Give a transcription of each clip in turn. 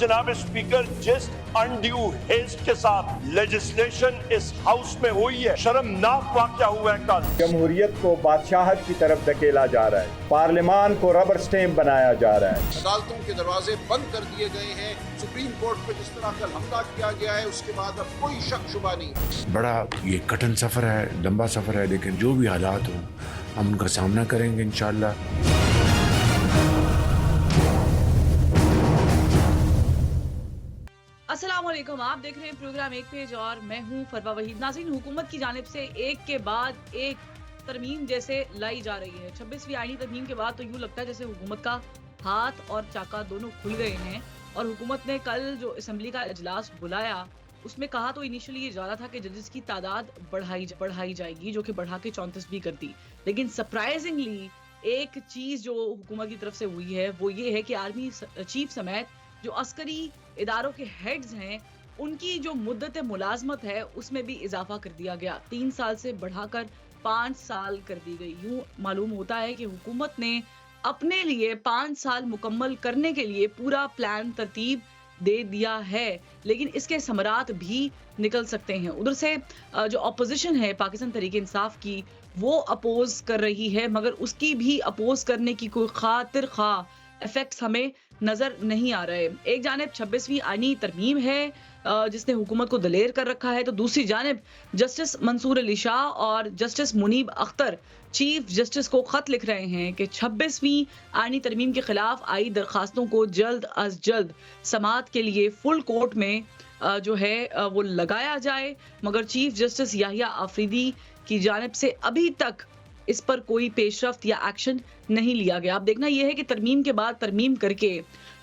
जनाब स्पीकर, जिस undue haste के साथ लेजिस्लेशन इस हाउस में हुई है, शर्मनाक वाकया हुआ है कल। जमहूरियत को बादशाहत की तरफ धकेला जा रहा है, पार्लियामान को रबर स्टैंप बनाया जा रहा है, अदालतों के दरवाजे बंद कर दिए गए हैं। सुप्रीम कोर्ट पे जिस तरह कल हमला किया गया है, उसके बाद अब कोई शक शुबा नहीं। बड़ा ये कठिन सफर है, लंबा सफर है, लेकिन जो भी हालात हो हम उनका सामना करेंगे इंशाल्लाह। अस्सलाम वालेकुम, आप देख रहे हैं प्रोग्राम एक पेज और मैं हूं फरवा वहीद। नाज़रीन, हुकूमत की जानिब से एक के बाद एक तरमीम जैसे लाई जा रही है। 26वीं आईनी तरमीम के बाद तो यूं लगता है जैसे हुकूमत का हाथ और चाका दोनों खुल गए हैं। और हुकूमत ने कल जो असेंबली का इजलास बुलाया उसमें कहा तो इनिशियली ये जा रहा था कि जजेस की तादाद बढ़ाई जाएगी, जो कि बढ़ा के 34 भी कर दी। लेकिन सरप्राइजिंगली एक चीज जो हुकूमत की तरफ से हुई है वो ये है कि आर्मी चीफ समेत जो अस्करी इदारों के हेड्स हैं उनकी जो मुद्दत मुलाजमत है उसमें भी इजाफा कर दिया गया। 3 साल से बढ़ाकर 5 साल कर दी गई। यूं मालूम होता है कि हुकूमत ने अपने लिए 5 साल मुकम्मल करने के लिए पूरा प्लान तरतीब दे दिया है, लेकिन इसके समरात भी निकल सकते हैं। उधर से जो अपोजिशन है पाकिस्तान तहरीक इंसाफ की, वो अपोज कर रही है, मगर उसकी भी अपोज करने की कोई खातिर खा इफेक्ट्स हमें नजर नहीं आ रहे। एक जानिब 26वीं आईनी तरमीम है जिसने हुकूमत को दलेर कर रखा है, तो दूसरी जानिब जस्टिस मंसूर अली शाह और justice Munib Akhtar chief justice को खत लिख रहे हैं कि 26वीं आईनी तरमीम के खिलाफ आई दरखास्तों को जल्द अज जल्द समाअत के लिए फुल कोर्ट में जो है वो लगाया जाए। मगर चीफ जस्टिस याहिया आफरीदी की जानिब से अभी तक इस पर कोई पेशरफ्त या एक्शन नहीं लिया गया। अब देखना यह है कि तरमीम के बाद तरमीम करके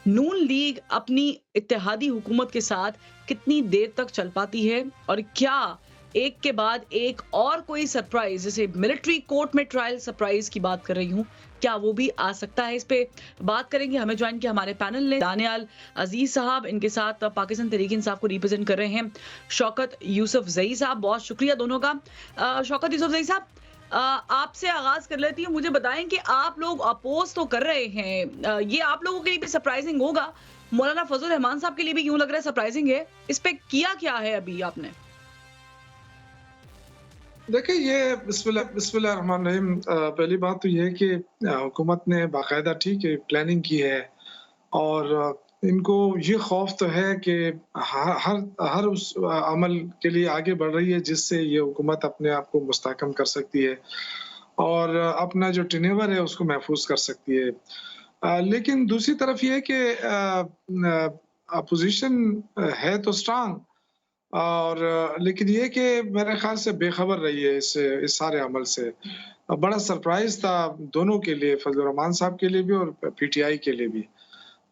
नून लीग अपनी इत्तेहादी हुकूमत के साथ कितनी देर तक चल पाती है और क्या एक के बाद एक और कोई सरप्राइज, जैसे मिलिट्री कोर्ट में ट्रायल सरप्राइज की बात कर रही हूँ, क्या वो भी आ सकता है? इस पे बात करेंगे। हमें ज्वाइन किया हमारे पैनल ने दानियाल अजीज साहब, इनके साथ पाकिस्तान तहरीक इंसाफ को रिप्रेजेंट कर रहे हैं शौकत यूसुफ जई साहब। बहुत शुक्रिया दोनों का। शौकत यूसुफ जई साहब, आपसे आगाज कर लेती हूँ। मुझे बताएं कि आप लोग अपोज तो कर रहे हैं, ये आप लोगों के लिए भी सरप्राइजिंग होगा, मौलाना फजल रहमान साहब के लिए भी यूं लग रहा है सरप्राइजिंग है। इस पे किया क्या है अभी आपने? देखिए, ये बिस्मिल्लाह रहमान रहीम, पहली बात तो ये है कि हुकूमत ने बाकायदा ठीक है प्लानिंग की है और इनको ये खौफ तो है कि हर उस अमल के लिए आगे बढ़ रही है जिससे ये हुकूमत अपने आप को मुस्तहकम कर सकती है और अपना जो टेनेवर है उसको महफूज कर सकती है। लेकिन दूसरी तरफ ये है कि अपोजिशन है तो स्ट्रांग और लेकिन ये कि मेरे ख्याल से बेखबर रही है इस सारे अमल से। बड़ा सरप्राइज था दोनों के लिए, फजल रहमान साहब के लिए भी और पीटीआई के लिए भी।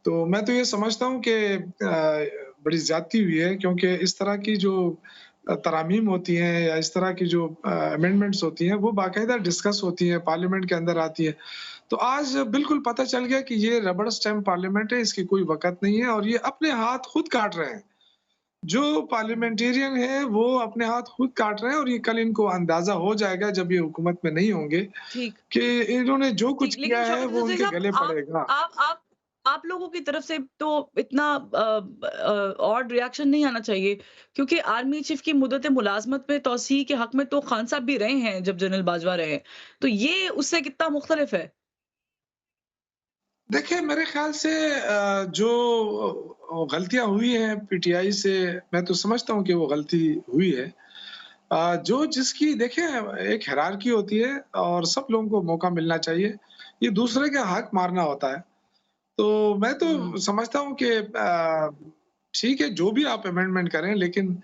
तो मैं तो ये समझता हूँ कि बड़ी ज्यादती हुई है, क्योंकि इस तरह की जो तरामीम होती हैं या इस तरह की जो अमेंडमेंट्स होती हैं वो बाकायदा डिस्कस होती हैं, पार्लियामेंट के अंदर आती है। तो आज बिल्कुल पता चल गया कि ये रबड़ स्टैम्प पार्लियामेंट है, इसकी कोई वक़्त नहीं है और ये अपने हाथ खुद काट रहे हैं। जो पार्लियामेंटेरियन है वो अपने हाथ खुद काट रहे हैं और ये कल इनको अंदाजा हो जाएगा जब ये हुकूमत में नहीं होंगे कि इन्होंने जो कुछ किया है वो उनके गले पड़ेगा। आप लोगों की तरफ से तो इतना ऑड रिएक्शन नहीं आना चाहिए, क्योंकि आर्मी चीफ की मुद्दत मुलाजमत में तौसीह के हक में तो खान साहब भी रहे हैं जब जनरल बाजवा रहे, तो ये उससे कितना मुख्तलिफ है? देखिए, मेरे ख्याल से जो गलतियां हुई हैं पीटीआई से, मैं तो समझता हूं कि वो गलती हुई है। जो जिसकी देखिए एक हायरार्की होती है और सब लोगों को मौका मिलना चाहिए, ये दूसरे का हक मारना होता है। तो मैं तो समझता हूं कि ठीक है जो भी आप अमेंडमेंट करें, लेकिन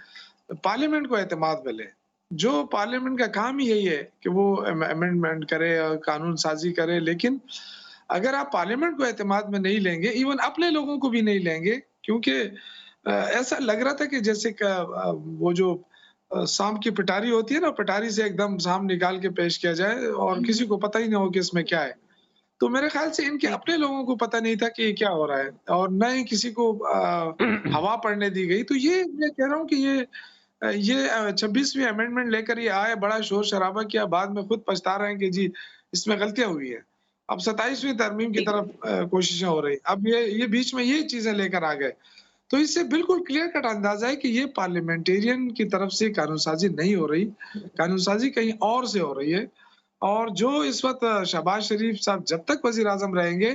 पार्लियामेंट को एतमाद में लें। जो पार्लियामेंट का काम ही यही है कि वो अमेंडमेंट करे और कानून साजी करे, लेकिन अगर आप पार्लियामेंट को एतमाद में नहीं लेंगे, इवन अपने लोगों को भी नहीं लेंगे, क्योंकि ऐसा लग रहा था कि जैसे वो जो सांप की पिटारी होती है ना, पिटारी से एकदम सांप निकाल के पेश किया जाए और किसी को पता ही ना हो कि इसमें क्या है। तो मेरे ख्याल से इनके अपने लोगों को पता नहीं था कि ये क्या हो रहा है और न ही किसी को हवा पड़ने दी गई। तो ये मैं कह रहा हूँ कि ये 26वीं अमेंडमेंट लेकर ये आए, बड़ा शोर शराबा किया, बाद में खुद पछता रहे हैं कि जी इसमें गलतियां हुई है। अब 27वीं तरमीम की तरफ कोशिशें हो रही। अब ये बीच में ये चीजें लेकर आ गए। तो इससे बिल्कुल क्लियर कट अंदाजा है कि ये पार्लियामेंटेरियन की तरफ से कानूनसाजी नहीं हो रही, कानूनसाजी कहीं और से हो रही है। और जो इस वक़्त शहबाज शरीफ साहब जब तक वज़ीर आज़म रहेंगे,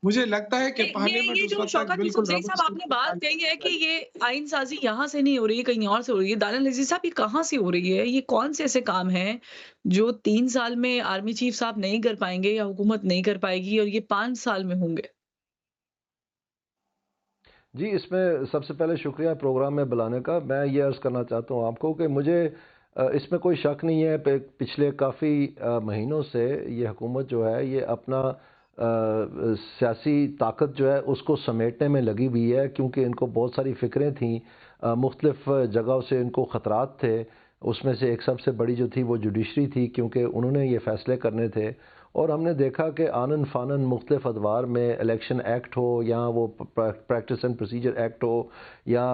मुझे लगता है कि पार्लियामेंट ये उस जो वक़्त तक शौकत बिल्कुल यूसुफ ज़ई साहब आपने बात कही है कि ये आइन साज़ी यहाँ से नहीं हो रही है, कहीं और से हो रही है। दानिश नज़ीर साहब, ये कहाँ से हो रही है? ये कौन से ऐसे काम हैं जो 3 साल में आर्मी चीफ साहब नहीं कर पाएँगे या हुकूमत नहीं कर पाएगी और ये 5 साल में होंगे? जी, इसमें सबसे पहले शुक्रिया प्रोग्राम में बुलाने का। मैं ये अर्ज़ करना चाहता हूँ आपको कि मुझे इसमें कोई शक नहीं है पिछले काफ़ी महीनों से ये हुकूमत जो है ये अपना सियासी ताकत जो है उसको समेटने में लगी हुई है, क्योंकि इनको बहुत सारी फ़िक्रें थीं, मुख्तलिफ़ जगहों से इनको ख़तरात थे। उसमें से एक सबसे बड़ी जो थी वो जुडिशरी थी, क्योंकि उन्होंने ये फ़ैसले करने थे। और हमने देखा कि आनन फ़ानन मुख्तलिफ़ अदवार में इलेक्शन एक्ट हो या वो प्रैक्टिस एंड प्रोसीजर एक्ट हो या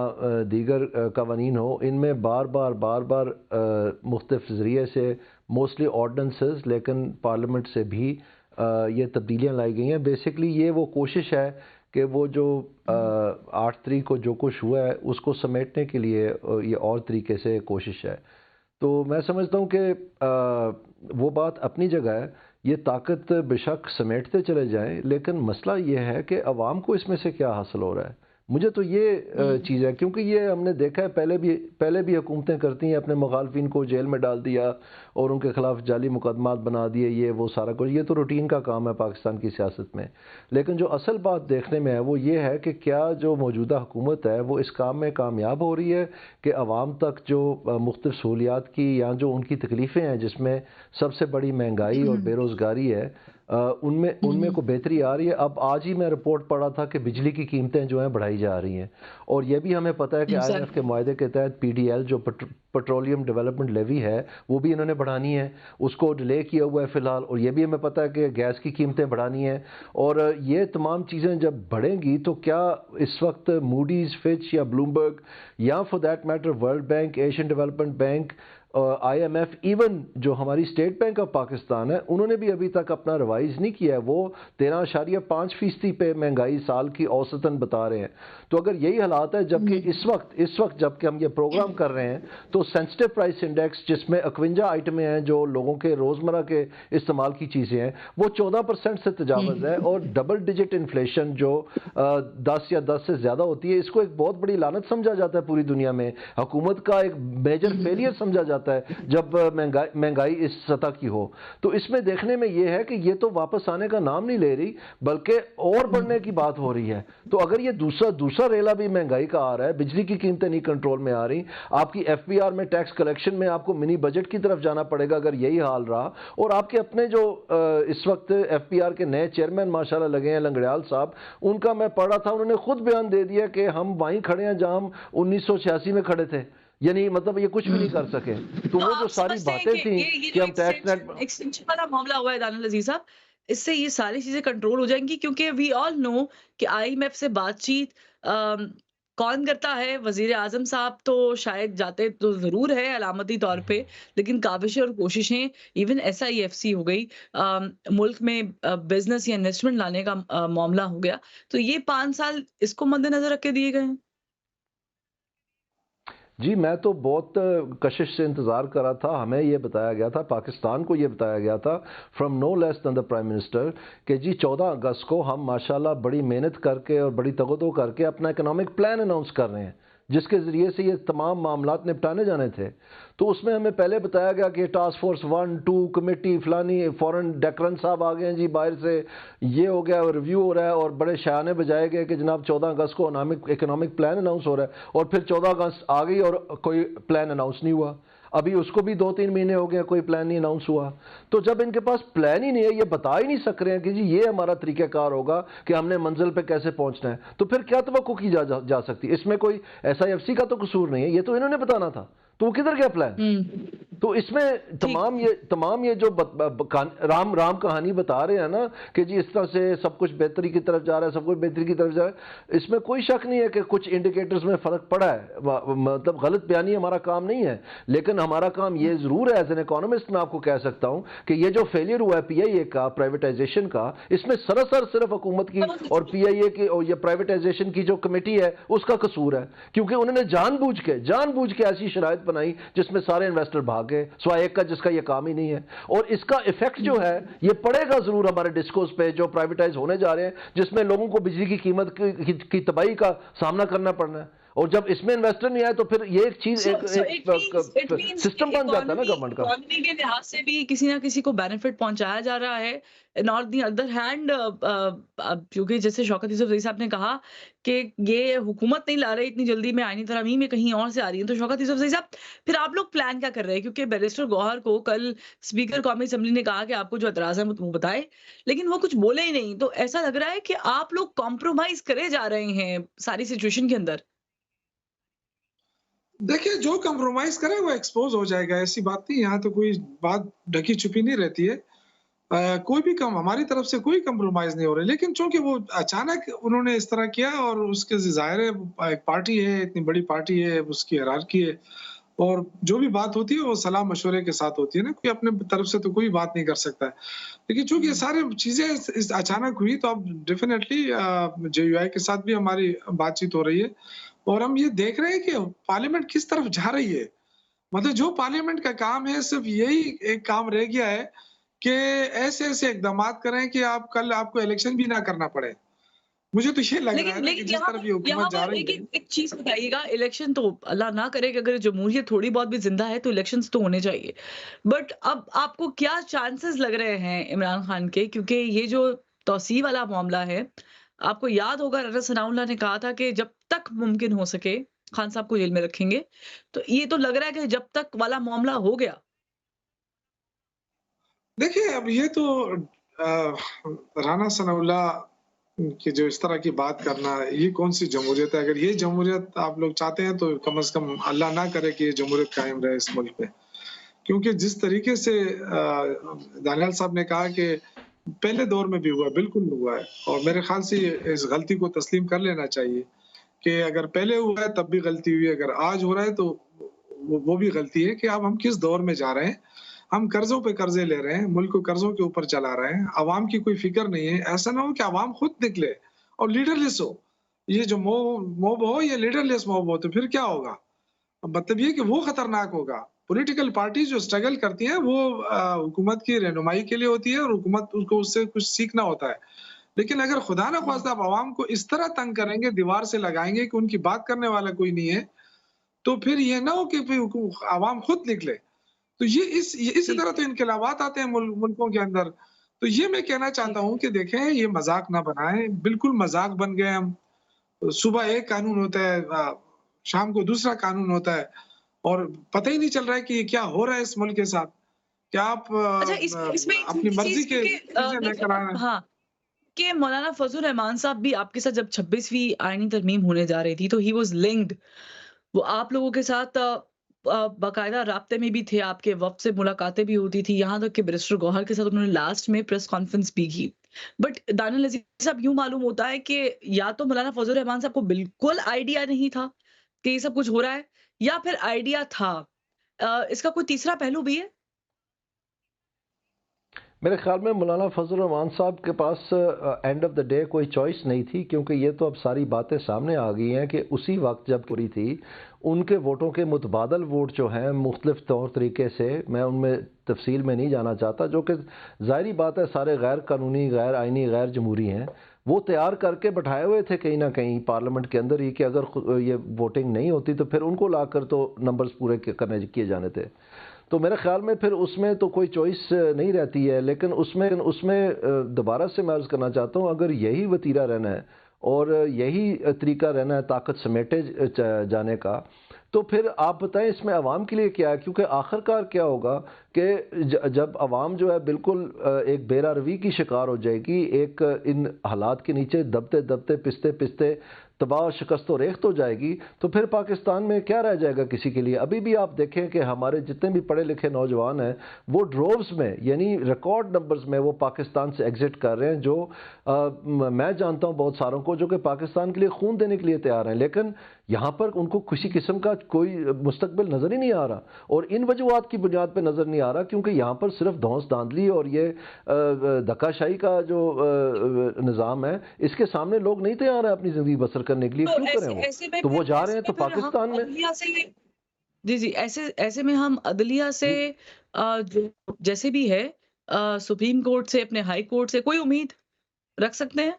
दीगर कवानीन हो, इनमें बार बार मुख्तलिफ़ ज़रिए से मोस्टली ऑर्डनेंसेस लेकिन पार्लियामेंट से भी ये तब्दीलियाँ लाई गई हैं। बेसिकली ये वो कोशिश है कि वो जो 8 तारीख को जो कुछ हुआ है उसको समेटने के लिए ये और तरीके से कोशिश है। तो मैं समझता हूँ कि वो बात अपनी जगह है, ये ताकत बेशक समेटते चले जाएं, लेकिन मसला ये है कि अवाम को इसमें से क्या हासिल हो रहा है। मुझे तो ये चीज़ है, क्योंकि ये हमने देखा है पहले भी हुकूमतें करती हैं, अपने मुखालफिन को जेल में डाल दिया और उनके खिलाफ जाली मुकदमात बना दिए, ये वो सारा कुछ, ये तो रूटीन का काम है पाकिस्तान की सियासत में। लेकिन जो असल बात देखने में है वो ये है कि क्या जो मौजूदा हुकूमत है वो इस काम में कामयाब हो रही है कि आवाम तक जो मुख्तलिफ सहूलियात की या जो उनकी तकलीफ़ें हैं, जिसमें सबसे बड़ी महंगाई और बेरोज़गारी है, उनमें को बेहतरी आ रही है। अब आज ही मैं रिपोर्ट पढ़ा था कि बिजली की कीमतें जो हैं बढ़ाई जा रही हैं, और ये भी हमें पता है कि IMF के मुआहदे के तहत PDL जो पेट्रोलियम डेवलपमेंट लेवी है वो भी इन्होंने बढ़ानी है, उसको डिले किया हुआ है फ़िलहाल। और ये भी हमें पता है कि गैस की कीमतें बढ़ानी है। और ये तमाम चीज़ें जब बढ़ेंगी तो क्या इस वक्त मूडीज़, फिच या ब्लूमबर्ग या for that matter world bank, Asian development bank, IMF, even जो हमारी स्टेट बैंक ऑफ पाकिस्तान है, उन्होंने भी अभी तक अपना रिवाइज़ नहीं किया है। वो 13.5% पे महंगाई साल की औसतन बता रहे हैं। तो अगर यही हालात है, जबकि इस वक्त जबकि हम ये प्रोग्राम कर रहे हैं, तो सेंसिटिव प्राइस इंडेक्स जिसमें 51 आइटमें हैं जो लोगों के रोज़मर्रा के इस्तेमाल की चीज़ें हैं, वो 14% से तजावज़ है। और डबल डिजिट इन्फ्लेशन जो 10 या 10 से ज़्यादा होती है, इसको एक बहुत बड़ी लानत समझा जाता है पूरी दुनिया में। हुकूमत का एक मेजर फेलियर समझा जाता है जब महंगाई इस सतह की हो। तो इसमें देखने में यह है कि ये तो वापस आने का नाम नहीं ले रही, बल्कि और बढ़ने की बात हो रही है। तो अगर ये दूसरा रेला भी महंगाई का आ रहा है, बिजली की कीमतें नहीं कंट्रोल में आ रही, आपकी FBR में टैक्स कलेक्शन में आपको मिनी बजट की तरफ जाना पड़ेगा अगर यही हाल रहा। और आपके अपने जो इस वक्त FBR के नए चेयरमैन माशाल्लाह लगे हैं, लंगड़ियाल साहब, उनका मैं पढ़ा था, उन्होंने खुद बयान दे दिया कि हम वहीं खड़े हैं जहां हम 1986 में खड़े थे। यानी मतलब ये कुछ भी नहीं कर सके। तो वो जो सारी बातें थी कि हम टैक्स नेट एक्सटेंशन वाला मामला हुआ है दानिश नज़ीर साहब, इससे ये सारी चीजें कंट्रोल हो जाएंगी, क्योंकि वी ऑल नो कि IMF से बातचीत कौन करता है। वजीर आजम साहब तो शायद जाते तो जरूर है अलामती तौर पे, लेकिन काविशें और कोशिशें, इवन SIFC हो गई, मुल्क में बिजनेस या इन्वेस्टमेंट लाने का मामला हो गया, तो ये 5 साल इसको मद्देनजर रख के दिए गए हैं। जी, मैं तो बहुत कशिश से इंतज़ार कर रहा था। हमें ये बताया गया था, पाकिस्तान को ये बताया गया था from no less than the prime minister कि जी 14 अगस्त को हम माशाल्लाह बड़ी मेहनत करके और बड़ी तगदो करके अपना इकोनॉमिक प्लान अनाउंस कर रहे हैं, जिसके ज़रिए से ये तमाम मामलात निपटाने जाने थे। तो उसमें हमें पहले बताया गया कि टास्क फोर्स 1, 2 कमेटी फलानी, फॉरेन डेकरन साहब आ गए हैं जी बाहर से, ये हो गया, रिव्यू हो रहा है, और बड़े शायाने बजाए गए कि जनाब 14 अगस्त को इकोनॉमिक प्लान अनाउंस हो रहा है। और फिर 14 अगस्त आ गई और कोई प्लान अनाउंस नहीं हुआ। अभी उसको भी 2-3 महीने हो गए, कोई प्लान नहीं अनाउंस हुआ। तो जब इनके पास प्लान ही नहीं है, ये बता ही नहीं सक रहे हैं कि जी ये हमारा तरीक़ाकार होगा कि हमने मंजिल पे कैसे पहुंचना है, तो फिर क्या तवक्को की जा सकती है। इसमें कोई SIFC का तो कसूर नहीं है, ये तो इन्होंने बताना था। तो वो किधर गया प्लान? तो इसमें तमाम ये जो राम कहानी बता रहे हैं ना कि जी इस तरह से सब कुछ बेहतरी की तरफ जा रहा है, सब कुछ बेहतरी की तरफ जा रहा है, इसमें कोई शक नहीं है कि कुछ इंडिकेटर्स में फर्क पड़ा है। मतलब गलत बयानी हमारा काम नहीं है, लेकिन हमारा काम ये जरूर है, एज एन इकोनॉमिस्ट मैं आपको कह सकता हूं कि ये जो फेलियर हुआ है पीआईए का, प्राइवेटाइजेशन का, इसमें सरासर सिर्फ हुकूमत की और पीआईए की और ये प्राइवेटाइजेशन की जो कमेटी है उसका कसूर है, क्योंकि उन्होंने जानबूझ के ऐसी शराइत बनाई जिसमें सारे इन्वेस्टर भाग गए, सिवाय एक का जिसका ये काम ही नहीं है। और इसका इफेक्ट जो है ये पड़ेगा जरूर हमारे डिस्कोस पे जो प्राइवेटाइज होने जा रहे हैं, जिसमें लोगों को बिजली की कीमत की तबाही का सामना करना पड़ना है। और जब इसमें इन्वेस्टर नहीं आए तो फिर ये एक चीज एक सिस्टम बन जाता है ना गवर्नमेंट का। इकोनॉमी के लिहाज से भी किसी ना किसी को बेनिफिट पहुंचाया जा रहा है। ऑन दी अदर हैंड, क्योंकि जैसे शौकत यूसुफ रईस साहब ने कहा कि ये हुकूमत नहीं ला रही इतनी जल्दी में, आईनी तरमीम में कहीं और से आ रही है, तो शौकत यूसुफ रईस साहब फिर आप लोग प्लान क्या कर रहे हैं? क्योंकि बैरिस्टर गौहर को कल स्पीकर कौमी असेंबली ने कहा कि आपको जो एतराज है वो बताए, लेकिन वो कुछ बोले ही नहीं। तो ऐसा लग रहा है कि आप लोग कॉम्प्रोमाइज करे जा रहे हैं सारी सिचुएशन के अंदर। देखिए, जो कंप्रोमाइज करे वो एक्सपोज हो जाएगा, ऐसी बात नहीं। यहाँ तो कोई बात ढकी छुपी नहीं रहती है। कोई भी कम हमारी तरफ से कोई कंप्रोमाइज नहीं हो रहा है, लेकिन चूंकि वो अचानक उन्होंने इस तरह किया और उसके जाहिर है एक पार्टी है, इतनी बड़ी पार्टी है, उसकी हायरार्की है, और जो भी बात होती है वो सलाह मशवरे के साथ होती है ना, कोई अपने तरफ से तो कोई बात नहीं कर सकता है। लेकिन चूंकि ये सारी चीजें अचानक हुई तो अब डेफिनेटली जेयूआई के साथ भी हमारी बातचीत हो रही है और हम ये देख रहे हैं कि पार्लियामेंट किस तरफ जा रही है। मतलब जो पार्लियामेंट का काम है सिर्फ यही एक काम रह गया है कि ऐसे इकदाम करें कि आप कल आपको इलेक्शन भी ना करना पड़े। मुझे तो ये लग रहा है कि जिस तरफ ये हुकूमत जा रही है। एक चीज बताइएगा, इलेक्शन तो अल्लाह ना करे कि अगर जमहूरियत थोड़ी बहुत भी जिंदा है तो इलेक्शंस तो होने चाहिए, बट अब आपको क्या चांसेस लग रहे हैं इमरान खान के? क्योंकि ये जो तौसीफ वाला मामला है, आपको याद होगा राजा सनाउल्लाह ने कहा था कि जब तक मुमकिन हो सके खान साहब को जेल में रखेंगे, तो ये तो लग रहा है कि जब तक वाला मामला हो गया। देखिए, अब ये तो राना सनाउल्लाह कि जो इस तरह की बात करना, ये कौन सी जमहूरियत है? अगर ये जमहूरियत आप लोग चाहते हैं तो कम से कम अल्लाह ना करे कि ये जमहूरियत कायम रहे इस मुल्क में। क्योंकि जिस तरीके से दानियाल साहब ने कहा कि पहले दौर में भी हुआ, बिल्कुल हुआ है, और मेरे ख्याल से इस गलती को तस्लीम कर लेना चाहिए कि अगर पहले हुआ है तब भी गलती हुई है, अगर आज हो रहा है तो वो भी गलती है कि अब हम किस दौर में जा रहे हैं। हम कर्जों पे कर्जे ले रहे हैं, मुल्क को कर्जों के ऊपर चला रहे हैं, अवाम की कोई फिक्र नहीं है। ऐसा ना हो कि अवाम खुद निकले और लीडरलेस हो। ये जो मोब हो, ये लीडरलेस मोब हो, तो फिर क्या होगा? मतलब ये कि वो खतरनाक होगा। पॉलिटिकल पार्टी जो स्ट्रगल करती हैं वो हुकूमत की रहनुमाई के लिए होती है और हुकूमत उसको उससे कुछ सीखना होता है। लेकिन अगर खुदा ना ख्वास्ता आप अवाम को इस तरह तंग करेंगे, दीवार से लगाएंगे कि उनकी बात करने वाला कोई नहीं है, तो फिर ये ना हो कि फिर अवाम खुद निकले। तो ये इसी तरह तो इनकलाबात आते हैं मुल्कों के अंदर। तो ये मैं कहना चाहता हूँ कि देखें, ये मजाक ना बनाएं, बिल्कुल मजाक बन गए हम। सुबह एक कानून होता है, शाम को दूसरा कानून होता है, और पता ही नहीं चल रहा है कि ये क्या हो रहा है इस मुल्क के साथ। क्या आप इसमें अपनी मर्जी के चीजें लेकर आए हैं? हाँ, कि मौलाना फजल रहमान साहब भी आपके साथ जब 26वीं आईनी तरमीम होने जा रही थी तो ही वाज लिंक्ड, वो आप लोगों के साथ बाकायदा राब्ते में भी थे, आपके वक्त से मुलाकातें भी होती थी, यहाँ तक कि बैरिस्टर गौहर के साथ उन्होंने लास्ट में प्रेस कॉन्फ्रेंस भी की। बट दानियाल नज़ीर साहब, यूं मालूम होता है कि या तो मौलाना फजल रहमान साहब को बिल्कुल आइडिया नहीं था कि ये सब कुछ हो रहा है, या फिर आइडिया था। इसका कोई तीसरा पहलू भी है? मेरे ख्याल में मौलाना फजल रहमान साहब के पास एंड ऑफ द डे कोई चॉइस नहीं थी, क्योंकि ये तो अब सारी बातें सामने आ गई हैं कि उसी वक्त जब पूरी थी उनके वोटों के मुतबादल वोट जो हैं मुख्तलिफ तौर तरीके से, मैं उनमें तफसील में नहीं जाना चाहता, जो कि ज़ाहिरी बात है सारे गैर कानूनी, गैर आइनी, गैर जमहूरी हैं, वो तैयार करके बैठाए हुए थे कहीं ना कहीं पार्लियामेंट के अंदर ही कि अगर ये वोटिंग नहीं होती तो फिर उनको लाकर तो नंबर्स पूरे करने किए जाने थे। तो मेरे ख्याल में फिर उसमें तो कोई चॉइस नहीं रहती है। लेकिन उसमें दोबारा से मैं अर्ज़ करना चाहता हूँ, अगर यही वतीरा रहना है और यही तरीका रहना है ताकत समेटे जाने का, तो फिर आप बताएं इसमें अवाम के लिए क्या है? क्योंकि आखिरकार क्या होगा कि जब अवाम जो है बिल्कुल एक बेरारवी की शिकार हो जाएगी, एक इन हालात के नीचे दबते दबते पिसते पिसते तबाह शिकस्त व रेख्त हो जाएगी, तो फिर पाकिस्तान में क्या रह जाएगा किसी के लिए। अभी भी आप देखें कि हमारे जितने भी पढ़े लिखे नौजवान हैं वो ड्रोव्स में, यानी रिकॉर्ड नंबर्स में वो पाकिस्तान से एग्जिट कर रहे हैं, जो मैं जानता हूं बहुत सारों को जो कि पाकिस्तान के लिए खून देने के लिए तैयार हैं, लेकिन यहाँ पर उनको किसी किस्म का कोई मुस्तकबिल नज़र ही नहीं आ रहा, और इन वजूहात की बुनियाद पर नज़र नहीं आ रहा क्योंकि यहाँ पर सिर्फ धौंस धांधली और ये धक्काशाही का जो निज़ाम है, इसके सामने लोग नहीं तैयार हैं अपनी ज़िंदगी बसर करने के लिए। क्यों करें वो? तो वो जा रहे हैं तो पाकिस्तान में। जी जी, ऐसे ऐसे में हम अदलिया से जो जैसे भी है सुप्रीम कोर्ट से, अपने हाई कोर्ट से कोई उम्मीद रख सकते हैं?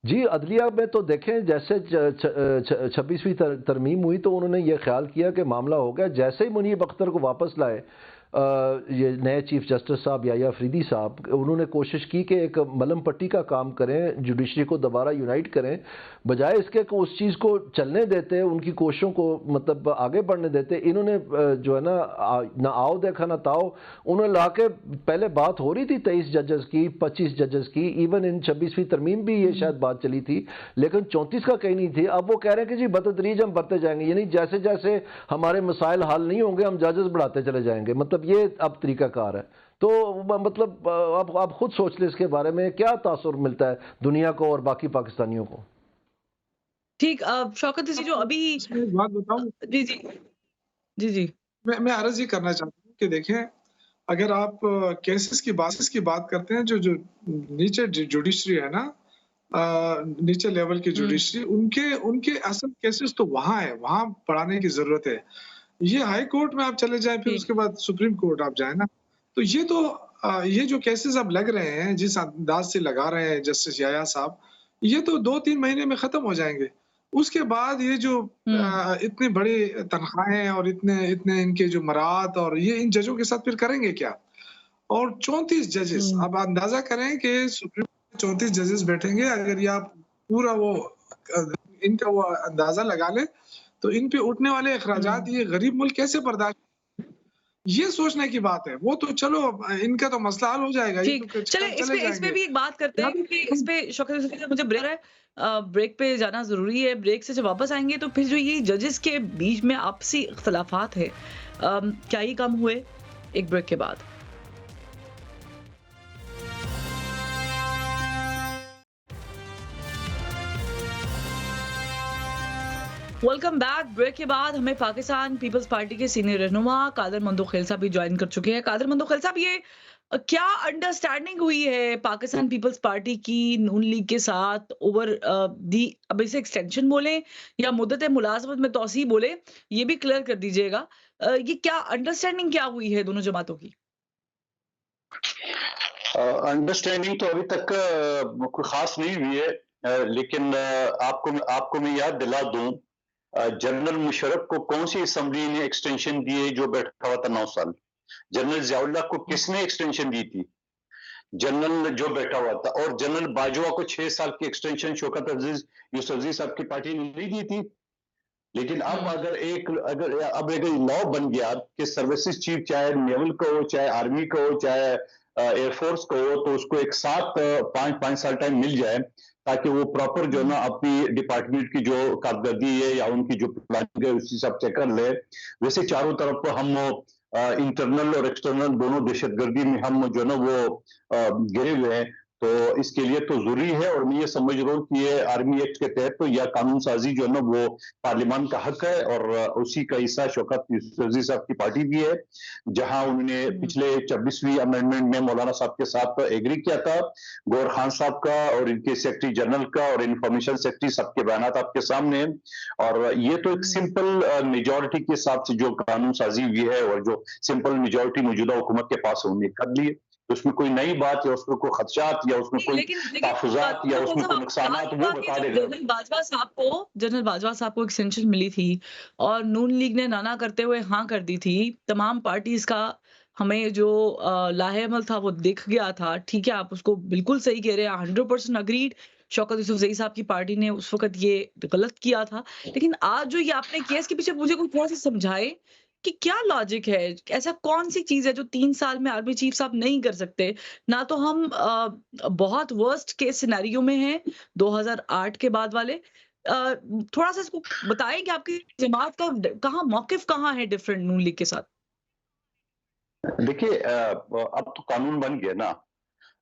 जी, अदलिया में तो देखें जैसे 26वीं तरमीम हुई तो उन्होंने ये ख्याल किया कि मामला हो गया, जैसे ही मुनीब अख्तर को वापस लाए ये नए चीफ जस्टिस साहब या अफरीदी साहब, उन्होंने कोशिश की कि एक मलम पट्टी का काम करें, जुडिशरी को दोबारा यूनाइट करें, बजाय इसके कि उस चीज़ को चलने देते, उनकी कोशिशों को मतलब आगे बढ़ने देते। इन्होंने जो है ना आओ देखा ना ताओ, उन्होंने ला के पहले बात हो रही थी 23 जजेस की, 25 जजेस की, इवन इन 26वीं तरमीम भी ये शायद बात चली थी, लेकिन 34 का कहीं नहीं थी। अब वो कह रहे हैं कि जी बतदरीज हम बढ़ते जाएंगे, यानी जैसे जैसे हमारे मसाइल हल नहीं होंगे हम जजेस बढ़ाते चले जाएंगे, मतलब ये अब तरीकाकार है। तो मतलब आप खुद सोच लें इसके बारे में क्या तासुर मिलता है दुनिया को और बाकी पाकिस्तानियों को। ठीक, शौकत जी जो अभी एक बात बताऊं, जी जी जी जी मैं अर्ज ये करना चाहता हूँ कि देखें, अगर आप केसेस की बात करते हैं, जो नीचे जुडिशरी है ना, नीचे लेवल की जुडिशरी, उनके असल केसेस तो वहां है, वहां पढ़ाने की जरूरत है। ये हाई कोर्ट में आप चले जाएं, फिर उसके बाद सुप्रीम कोर्ट आप जाए ना, तो ये जो केसेस अब लग रहे हैं, जिस अंदाज से लगा रहे हैं जस्टिस याया साहब, ये तो 2-3 महीने में खत्म हो जाएंगे। उसके बाद ये जो इतनी बड़ी तनख्वाहें और इतने इनके जो मरात, और ये इन जजों के साथ फिर करेंगे क्या? और 34 जजेस, अब अंदाजा करें कि सुप्रीम 34 जजेस बैठेंगे। अगर ये आप पूरा वो इनका वो अंदाजा लगा ले तो इन पे उठने वाले अखराजात ये गरीब मुल्क कैसे बर्दाश्त, ये सोचने की बात है। वो तो चलो इनका तो मसला हल हो जाएगा। ठीक, चले इस पे भी एक बात करते हैं क्योंकि इस पे शौकत मुझे ब्रेक है, ब्रेक पे जाना जरूरी है। ब्रेक से जब वापस आएंगे तो फिर जो ये जजेस के बीच में आपसी इख्तलाफात है, क्या ही कम हुए? एक ब्रेक के बाद वेलकम बैक। ब्रेक के बाद हमें पाकिस्तान पीपल्स पार्टी के सीनियर रहनुमा कादर मंदोखेल साहब भी ज्वाइन कर चुके हैं। कादर मंदोखेल साहब, ये क्या अंडरस्टैंडिंग हुई है पाकिस्तान पीपल्स पार्टी की नून लीग के साथ ओवर दी, अब इसे एक्सटेंशन बोले या मुद्दत मुलाजमत में तौसी बोले, ये भी क्लियर कर दीजिएगा। ये क्या अंडरस्टैंडिंग क्या हुई है दोनों जमातों की? अंडरस्टैंडिंग तो अभी तक कोई खास नहीं हुई है, लेकिन आपको मैं याद दिला दूं, जनरल मुशर्रफ को कौन सी असम्बली ने एक्सटेंशन दी है जो बैठा हुआ था 9 साल? जनरल जियाउल्लाह को किसने एक्सटेंशन दी थी? जनरल जो बैठा हुआ था। और जनरल बाजवा को 6 साल की एक्सटेंशन शौकत अजीज यूसुफजई साहब की पार्टी ने नहीं दी थी। लेकिन अब अगर लॉ बन गया कि सर्विसेज चीफ चाहे नेवल का हो, चाहे आर्मी का हो, चाहे एयरफोर्स का हो, तो उसको एक साथ 5 साल टाइम मिल जाए ताकि वो प्रॉपर जो ना अपनी डिपार्टमेंट की जो कारकर्दगी है या उनकी जो प्लानिंग है उसी हिसाब से कर ले। वैसे चारों तरफ हम इंटरनल और एक्सटर्नल दोनों दहशतगर्दी में हम जो ना वो गिरे हुए हैं, तो इसके लिए तो जरूरी है। और मैं ये समझ रहा हूँ कि ये आर्मी एक्ट के तहत तो यह कानून साजी जो है ना वो पार्लियामान का हक है, और उसी का हिस्सा शौकत यूसुफजई साहब की पार्टी भी है, जहां उन्होंने पिछले 26वीं अमेंडमेंट में मौलाना साहब के साथ एग्री किया था। गौर खान साहब का और इनके सेक्रेटरी जनरल का और इंफॉर्मेशन सेक्रेटरी सबके बयान आपके सामने, और ये तो एक सिंपल मेजोरिटी के हिसाब से जो कानून साजी हुई है, और जो सिंपल मेजोरिटी मौजूदा हुकूमत के पास उन्होंने कर ली, उसमें कोई नई बात या उसमें कोई खदशात या उसमें कोई तहफ़्फ़ुज़ात या उसमें कोई नुकसानात वो बता देगा। जनरल बाजवा साहब को एक्सटेंशन मिली थी और नून लीग ने नाना करते हुए हाँ कर दी थी। तमाम पार्टीज का हमें जो लाहेअमल था वो दिख गया था। ठीक है, आप उसको बिल्कुल सही कह रहे हैं, 100% अग्रीड। शौकत यूसुफजई साहब की पार्टी ने उस वक्त ये गलत किया था, लेकिन आज जो ये आपने केस के पीछे मुझे कोई थोड़ा सा समझाए कि क्या लॉजिक है? ऐसा कौन-सी चीज़ है जो 3 साल में आर्मी चीफ साहब नहीं कर सकते? ना तो हम बहुत वर्स्ट केस सिनेरियो में हैं 2008 के बाद वाले। थोड़ा-सा इसको बताएँ कि आपकी जमात का कहाँ मौक़िफ़ कहाँ है डिफरेंट नून लीग के साथ? देखिए अब तो कानून बन गया ना।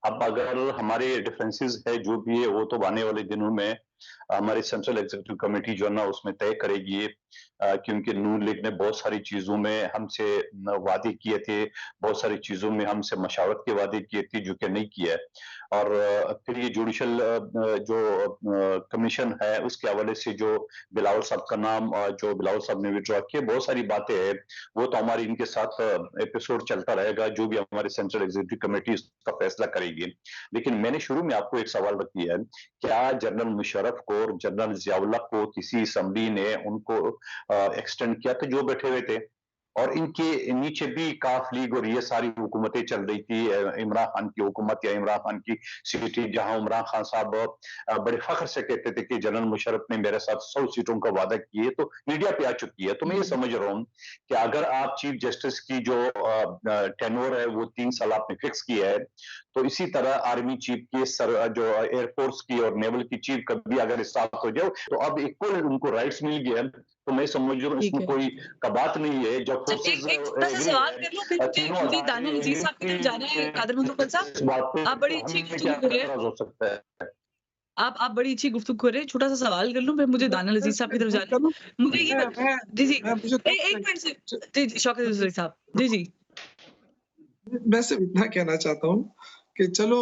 अब अगर हमारे डिफरेंसेस है जो भी है वो तो आने वाले दिनों में हमारी सेंट्रल एग्जीक्यूटिव कमेटी जो है ना उसमें तय करेगी क्योंकि नून लीग ने बहुत सारी चीजों में हमसे वादे किए थे, बहुत सारी चीजों में हमसे मशावरत के वादे किए थे जो कि नहीं किया है। और फिर ये जुडिशल जो कमीशन है उसके हवाले से जो बिलावल साहब का नाम जो बिलावल साहब ने विड्रॉ किए, बहुत सारी बातें हैं वो तो हमारी इनके साथ एपिसोड चलता रहेगा, जो भी हमारी सेंट्रल एग्जीक्यूटिव कमेटी उसका फैसला करेगी। लेकिन मैंने शुरू में आपको एक सवाल रख दिया है, क्या जनरल मुशर्रफ को और जनरल जियाउल्लाह को किसी असम्बली ने उनको एक्सटेंड किया था जो बैठे हुए थे? और इनके नीचे भी काफ लीग और ये सारी हुकूमतें चल रही थी, इमरान खान की हुकूमत या इमरान खान की सीटें, जहां इमरान खान साहब बड़े फख्र से कहते थे कि जनरल मुशर्रफ ने मेरे साथ 100 सीटों का वादा किए, तो मीडिया पे आ चुकी है। तो मैं ये समझ रहा हूँ कि अगर आप चीफ जस्टिस की जो टेन्योर है वो 3 साल आपने फिक्स किया है, तो इसी तरह आर्मी चीफ की जो एयरफोर्स की और नेवल की चीफ कभी अगर साथ हो जाओ तो अब इक्वल उनको राइट्स मिल गया। तो मैं समझ रहा हूँ इसमें कोई कबात नहीं है। जब एक छोटा-सा सवाल कर लूँ फिर मुझे दानिश अजीज साहब की तरफ जाना है। कादर मंसूर साहब, आप बड़ी अच्छी गुफ्तगू कर रहे हैं। हो सकता है आप बड़ी अच्छी गुफ्तगू कर रहे हैं। छोटा-सा सवाल कर लूँ फिर मुझे दानिश अजीज साहब की तरफ जाना है। मुझे ये जी, जी। एक मिनट से जी, शौकत अजीज साहब। जी, जी। मैं सिर्फ इतना कहना चाहता हूँ कि चलो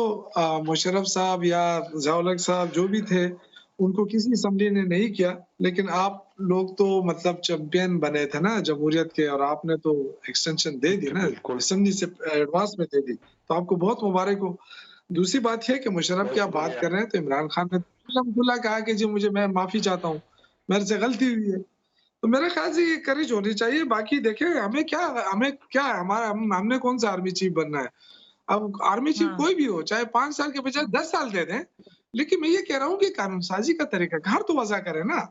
मुशर्रफ साहब या ज़ियाउल साहब जो भी थे, उनको किसी असम्बली ने नहीं किया, लेकिन आप लोग तो मतलब चैंपियन बने थे ना जमहूरियत के, और आपने तो एक्सटेंशन दे दी ना, असम्बली से एडवांस में दे दी, तो आपको बहुत मुबारक हो। दूसरी बात है कि मुशर्रफ की आप बात कर रहे हैं, तो इमरान खान ने खुला कहा कि जी मैं माफ़ी चाहता हूँ, मेरे से गलती हुई है। तो मेरे ख्याल से ये करेज होनी चाहिए। बाकी देखिए हमें क्या हमारा हमने कौन सा आर्मी चीफ बनना है? अब आर्मी चीफ हाँ। कोई भी हो, चाहे 5 साल के बजाय 10 साल दे दें, लेकिन मैं ये कह रहा हूँ कि कानून साज़ी का तरीकाकार तो वज़ा करें ना।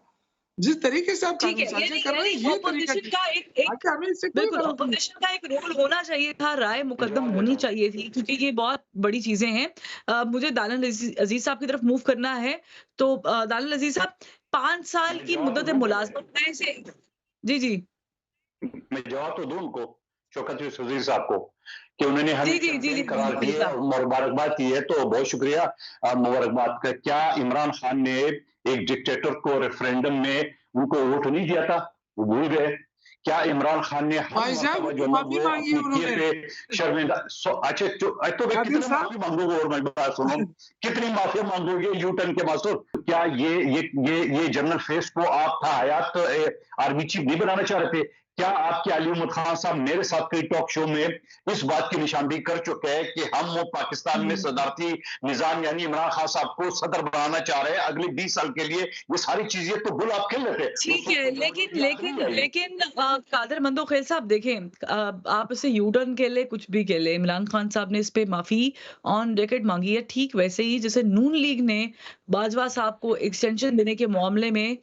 जिस तरीके से आप ठीक कानून है, साज़ी कर रहे हैं, ये तरीका ऑपोजिशन का एक बाकी हमें इससे कोई बिल्कुल गलत नहीं। ऑपोजिशन का एक रोल होना चाहिए था, राय मुकद्दम होनी चाहिए थी, क्योंकि ये बहुत बड़ी चीजें हैं। मुझे दानिश अजीज साहब की तरफ मूव करना है, तो दानिश अजीज साहब 5 साल की मुद्दत मुलाजमत में से जी, जी। मैं जवाब तो दूं उनको, शौकत वजीर साहब को, कि उन्होंने हमें जी, चैंपियन करार बिल्कुल दिया, साहब। मुबारकबाद की है, तो बहुत शुक्रिया मुबारकबाद का। क्या इमरान खान ने एक डिक्टेटर को रेफरेंडम में उनको वोट नहीं दिया था? वो भूल गए? क्या इमरान खान ने हर भाई साहब, मर्तबा जो माफ़ी वो माँगी है अपनी किए उन्होंने। पे शर्मिंदा अच्छा तो मैं कादिर कितनी साहब माफी मांगूंगा? और मैं बात सुनो, कितनी माफी मांगोगे यू टर्न के मासूर? क्या ये जनरल फेस को आप था हयात आर्मी चीफ नहीं बनाना चाह रहे थे? क्या आपके अली उम्मद खान साहब मेरे साथ कई टॉक शो में इस बात की निशानदेही कर चुके हैं कि हम वो पाकिस्तान में सदारती निजाम यानी इमरान खान साहब को सदर बनाना चाह रहे हैं अगले 20 साल के लिए? ये सारी चीजें तो बुल आप खेल रहे थे। ठीक है, लेकिन कादर मंदो खेल साहब देखें, आप इसे यू टर्न कह ले, कुछ भी कह ले, इमरान खान साहब ने इस पे माफी ऑन रिकॉर्ड मांगी है, ठीक वैसे ही जैसे नून लीग ने बाजवा साहब को एक्सटेंशन देने के मामले में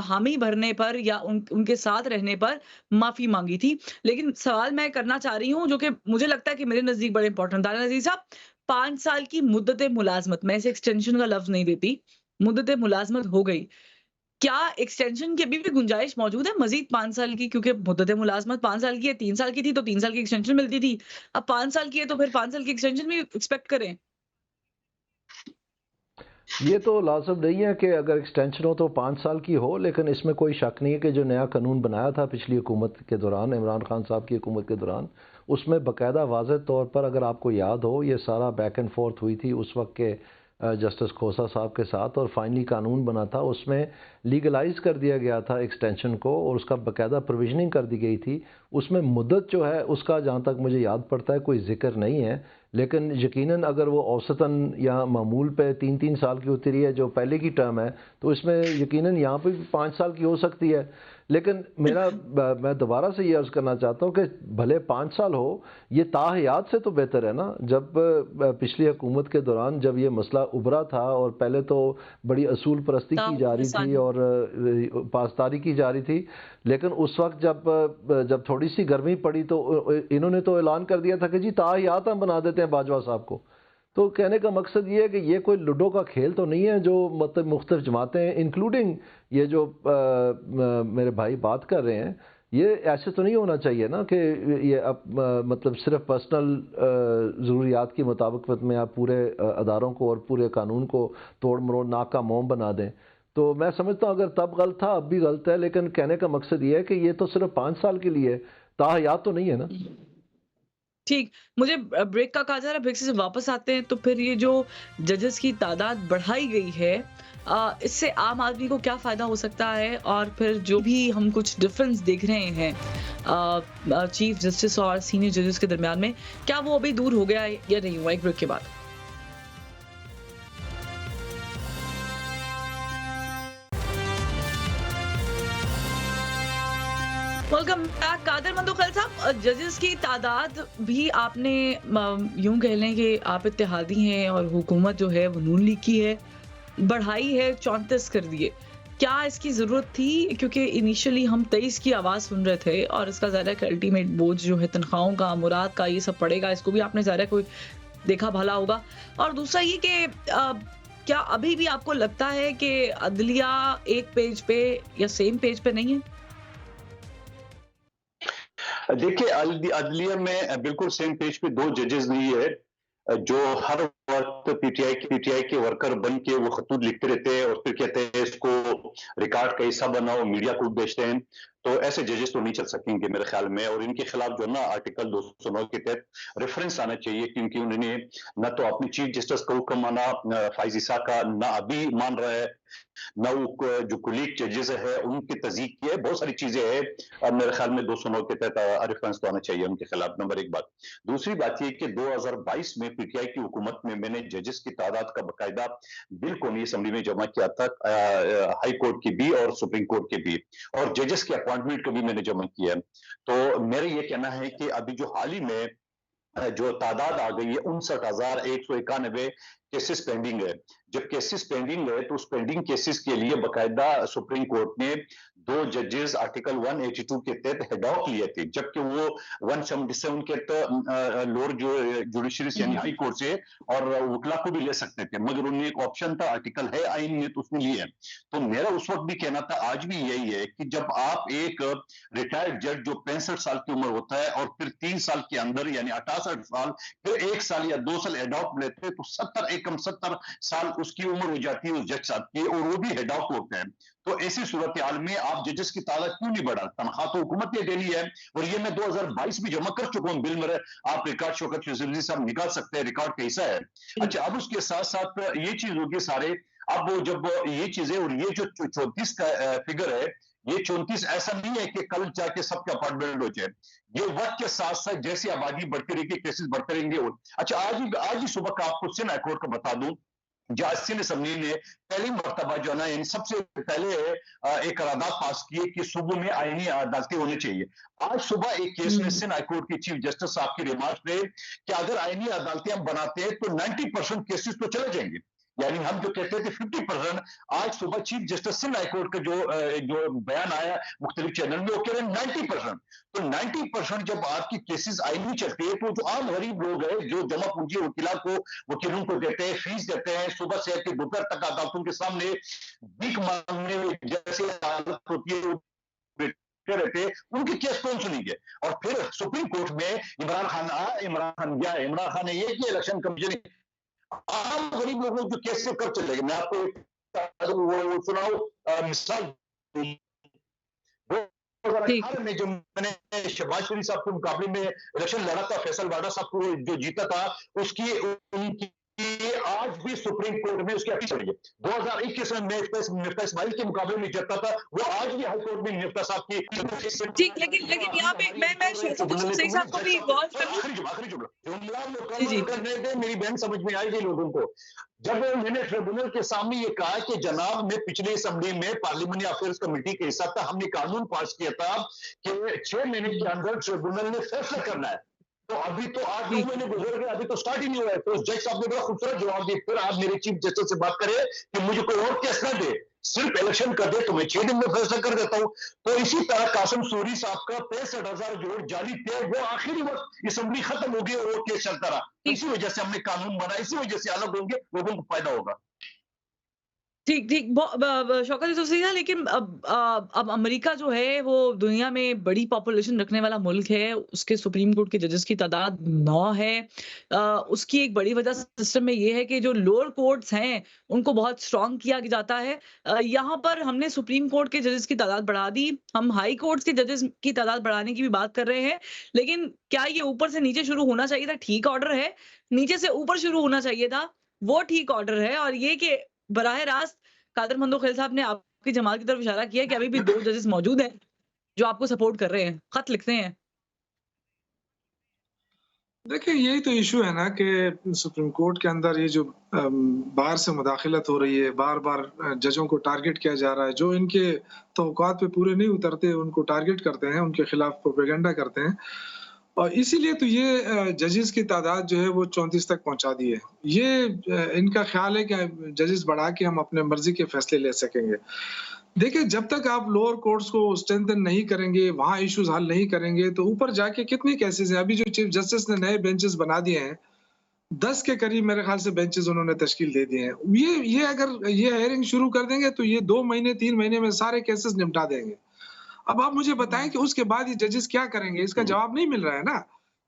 हामी भरने पर या उनके साथ रहने पर माफी मांगी थी। लेकिन सवाल मैं करना चाह रही हूँ, जो कि मुझे लगता है कि मेरे नजदीक बड़े इंपॉर्टेंट, दानिश अजीज साहब 5 साल की मुद्दत मुलाजमत, मैं इसे एक्सटेंशन का लफ्ज नहीं देती, मुद्दत मुलाजमत हो गई, क्या एक्सटेंशन की अभी भी गुंजाइश मौजूद है मजीद 5 साल की? क्योंकि मुद्दत मुलाजमत 5 साल की है, 3 साल की थी तो 3 साल की एक्सटेंशन मिलती थी, अब 5 साल की है तो फिर 5 साल की एक्सटेंशन भी एक्सपेक्ट करें। ये तो लाजम नहीं है कि अगर एक्सटेंशन हो तो 5 साल की हो, लेकिन इसमें कोई शक नहीं है कि जो नया कानून बनाया था पिछली हुकूमत के दौरान, इमरान खान साहब की हुकूमत के दौरान, उसमें बाकायदा वाज़ेह तौर पर, अगर आपको याद हो, ये सारा बैक एंड फोर्थ हुई थी उस वक्त के जस्टिस खोसा साहब के साथ, और फाइनली कानून बना था, उसमें लीगलाइज कर दिया गया था एक्सटेंशन को और उसका बाकायदा प्रोविजनिंग कर दी गई थी। उसमें मुद्दत जो है उसका जहाँ तक मुझे याद पड़ता है कोई जिक्र नहीं है, लेकिन यकीनन अगर वो औसतन या मामूल पे 3-3 साल की होती रही है जो पहले की टर्म है, तो इसमें यकीनन यहाँ पे भी 5 साल की हो सकती है। लेकिन मैं दोबारा से ये अर्ज़ करना चाहता हूँ कि भले 5 साल हो, ये ताहयात से तो बेहतर है ना। जब पिछली हुकूमत के दौरान जब ये मसला उभरा था और पहले तो बड़ी असूल परस्ती की जा रही थी और पासदारी की जा रही थी, लेकिन उस वक्त जब थोड़ी सी गर्मी पड़ी तो इन्होंने तो ऐलान कर दिया था कि जी ताहयात हम बना देते हैं बाजवा साहब को। तो कहने का मकसद ये है कि ये कोई लूडो का खेल तो नहीं है जो मतलब मुख्तलिफ जमातें इंक्लूडिंग ये जो मेरे भाई बात कर रहे हैं, ये ऐसे तो नहीं होना चाहिए ना कि ये अब मतलब सिर्फ पर्सनल ज़रूरियात के मुताबिक में आप पूरे अदारों को और पूरे कानून को तोड़ मरोड़ नाक का मोम बना दें। तो मैं समझता हूँ अगर तब गलत था अब भी गलत है, लेकिन कहने का मकसद ये है कि ये तो सिर्फ 5 साल के लिए, ताहयात तो नहीं है ना। ठीक, मुझे ब्रेक का कहा जा रहा है, ब्रेक से वापस आते हैं। तो फिर ये जो जजेस की तादाद बढ़ाई गई है, इससे आम आदमी को क्या फ़ायदा हो सकता है? और फिर जो भी हम कुछ डिफरेंस देख रहे हैं चीफ जस्टिस और सीनियर जजेस के दरमियान में, क्या वो अभी दूर हो गया है या नहीं हुआ? एक ब्रेक के बाद। Welcome back. कादर मंदोखल साहब, जजेस की तादाद भी आपने यूं कह लें कि आप इत्तेहादी हैं और हुकूमत जो है वो नून लीग की है, बढ़ाई है, 34 कर दिए। क्या इसकी ज़रूरत थी? क्योंकि इनिशियली हम 23 की आवाज़ सुन रहे थे और इसका ज़्यादा कि अल्टीमेट बोझ जो है तनख्वाहों का, मुराद का, ये सब पड़ेगा। इसको भी आपने ज़्यादा कोई देखा भला होगा। और दूसरा ये कि क्या अभी भी आपको लगता है कि अदलिया एक पेज पे या सेम पेज पे नहीं है? देखिए, अदलिया में बिल्कुल सेम पेज पे 2 जजेस नहीं है जो हर वक्त पीटीआई के वर्कर बन के वो खतूत लिखते रहते हैं और फिर कहते हैं इसको रिकॉर्ड का हिस्सा बनाओ, मीडिया को बेचते हैं। तो ऐसे जजेस तो नहीं चल सकेंगे मेरे ख्याल में, और इनके खिलाफ जो है ना आर्टिकल 209 के तहत रेफरेंस आना चाहिए, क्योंकि उन्होंने न तो अपनी चीफ जस्टिस का हुक्म माना फाइज ईसा का, न अभी मान रहा है, न वो जो कुलीग जजेस है उनकी तस्दीक की है। बहुत सारी चीजें हैं, मेरे ख्याल में 209 के तहत रेफरेंस तो आना चाहिए उनके खिलाफ। नंबर 1 बात। दूसरी बात यह कि 2022 में पीटीआई की हुकूमत में मैंने जजेस की तादाद का बाकायदा बिल कौमी असम्बली में जमा किया था, हाई कोर्ट की भी और सुप्रीम कोर्ट के भी, और जजेस के अपॉइंटमेंट को भी मैंने जमा किया। तो मेरा यह कहना है कि अभी जो हाल ही में जो तादाद आ गई है 59,191 केसेस पेंडिंग है। जब केसेस पेंडिंग है तो उस पेंडिंग केसेस के लिए बकायदा सुप्रीम कोर्ट ने 2 जजेस आर्टिकल 182 के तहत हेड ऑफ लिए थे, जबकि वो 177 के तहत लोअर जो जुडिशरी यानी हाई कोर्ट से और वकला को भी ले सकते थे, मगर उन्हें एक ऑप्शन था, आर्टिकल है आइन में, तो उसने लिए। तो मेरा उस वक्त भी कहना था, आज भी यही है कि जब आप एक रिटायर्ड जज जो 65 साल की उम्र होता है और फिर 3 साल के अंदर यानी 68 साल फिर 1 साल या 2 साल एडॉप्ट लेते हैं, तो 70 साल उसकी उम्र हो जाती है उस जज साहब की, और वो भी हेड ऑफ होते हैं। तो ऐसी सूरत हाल में आप जजेस की तादाद क्यों नहीं बढ़ा? तनख्वाह तो हुकूमत ने देनी है, और ये मैं 2022 में जमा कर चुका हूँ बिल में, आप रिकॉर्ड शौकत रिजवी साहब निकाल सकते हैं, रिकॉर्ड का हिस्सा है। अच्छा, अब उसके साथ साथ ये चीज होगी सारे, अब जब ये चीजें, और ये जो 34 का फिगर है, ये 34 ऐसा नहीं है कि कल जाके सबके अपार्टमेंट हो जाए, ये वक्त के साथ साथ जैसी आबादी बढ़ती रहेगी केसेस बढ़ते रहेंगे। अच्छा, आज ही सुबह का आपको सिंध हाईकोर्ट का बता दूं, जहां सिंध असम्बली ने पहली मरतबा जो है ना, इन सबसे पहले एक करारदाद पास की कि सुबह में आईनी अदालतें होनी चाहिए। आज सुबह एक केस में सिंध हाईकोर्ट के चीफ जस्टिस साहब की रिमार्क थे कि अगर आईनी अदालतें हम बनाते हैं तो 90% केसेस तो चले जाएंगे, यानी हम जो कहते थे 50%, आज सुबह चीफ जस्टिस सिंध हाईकोर्ट का जो बयान आया मुख्तलिफ चैनल में, वो कह रहे हैं 90%। तो 90% जब आपकी केसेस आईनी चलती है, तो जो आम गरीब लोग हैं जो जमा पूंजी वकीलों को देते हैं, फीस देते हैं, सुबह से लेकर दोपहर तक अदालतों के सामने भीख मांगने में जैसे हालत होती है रहते, उनके केस कौन सुनेंगे? और फिर सुप्रीम कोर्ट में इमरान खान गया है, इमरान खान ने ये कि इलेक्शन कमीशन आम गरीब लोगों जो केस से कर चलेंगे। मैं आपको वो सुनाऊं मिसाल, 2018 में जो मैंने शहबाज शरीफ साहब के मुकाबले में इलेक्शन लड़ा था, फैसल वाडा साहब को जो जीता था, उनकी कि आज भी सुप्रीम कोर्ट में उसकी अपील चल रही है। 2021 में मिफ्ता इस्माइल के मुकाबले में जीता था, वो आज भी हाई कोर्ट में मिफ्ता साहब की ठीक, लेकिन यहाँ पे मैं शौकत हुसैन साहब को भी इन्वॉल्व कर लूं। आखिरी जुमला जी। करने दे, मेरी बहन समझ में आएगी लोगों को। जब मैंने ट्रिब्यूनल के सामने ये कहा कि जनाब, मैं पिछली असेंबली में पार्लियामेंट्री अफेयर्स कमेटी के हिस्सा था, हमने कानून पास किया था कि 6 महीने के अंदर ट्रिब्यूनल ने फैसला करना है, तो अभी तो 8-9 महीने गुजर गए, अभी तो स्टार्ट ही नहीं हुआ है। तो जज साहब ने बड़ा खूबसूरत जवाब दिया, फिर आप मेरे चीफ जस्टिस से बात करें कि मुझे कोई और केस ना दे, सिर्फ इलेक्शन कर दे तो मैं 6 दिन में फैसला कर देता हूं। तो इसी तरह कासिम सूरी साहब का 65,000 जोड़ जाली थे, वो आखिरी वक्त असेंबली खत्म हो गई और वो केस चलता रहा। इसी वजह से हमने कानून बनाया, इसी वजह से अलग होंगे, लोगों को फायदा होगा। ठीक शौकत हुसैन साहब, लेकिन अब अमेरिका जो है वो दुनिया में बड़ी पॉपुलेशन रखने वाला मुल्क है, उसके सुप्रीम कोर्ट के जजेस की तादाद 9 है। उसकी एक बड़ी वजह सिस्टम में ये है कि जो लोअर कोर्ट्स हैं उनको बहुत स्ट्रांग किया जाता है। यहाँ पर हमने सुप्रीम कोर्ट के जजेस की तादाद बढ़ा दी, हम हाई कोर्ट्स के जजेस की तादाद बढ़ाने की भी बात कर रहे हैं, लेकिन क्या ये ऊपर से नीचे शुरू होना चाहिए था? ठीक ऑर्डर है, नीचे से ऊपर शुरू होना चाहिए था, वो ठीक ऑर्डर है। और ये कि बराह रास्त कादर मंदोखेल साहब ने आपकी जमात की तरफ इशारा किया कि अभी भी 2 जजेस मौजूद हैं जो आपको सपोर्ट कर रहे हैं, खत लिखते हैं। देखिए, यही तो इशू है ना कि सुप्रीम कोर्ट के अंदर ये जो बाहर से मुदाखलत हो रही है, बार-बार जजों को टारगेट किया जा रहा है, जो इनके तवक्कुआत पे पूरे नहीं उतरते उनको टारगेट करते हैं, उनके खिलाफ प्रोपेगेंडा करते हैं। और इसीलिए तो ये जजेस की तादाद जो है वो 34 तक पहुंचा दी है। ये इनका ख्याल है कि जजेस बढ़ा के हम अपने मर्जी के फैसले ले सकेंगे। देखिए, जब तक आप लोअर कोर्ट्स को स्ट्रेंथन नहीं करेंगे, वहाँ इश्यूज हल नहीं करेंगे, तो ऊपर जाके कितने केसेस हैं। अभी जो चीफ जस्टिस ने नए बेंचेस बना दिए हैं, 10 के करीब मेरे ख्याल से बेंचेस उन्होंने तश्कील दे दिए हैं। ये अगर ये हेयरिंग शुरू कर देंगे तो ये 2 महीने 3 महीने में सारे केसेस निपटा देंगे। अब आप मुझे बताएं कि उसके बाद ये जजेस क्या करेंगे? इसका जवाब नहीं मिल रहा है ना।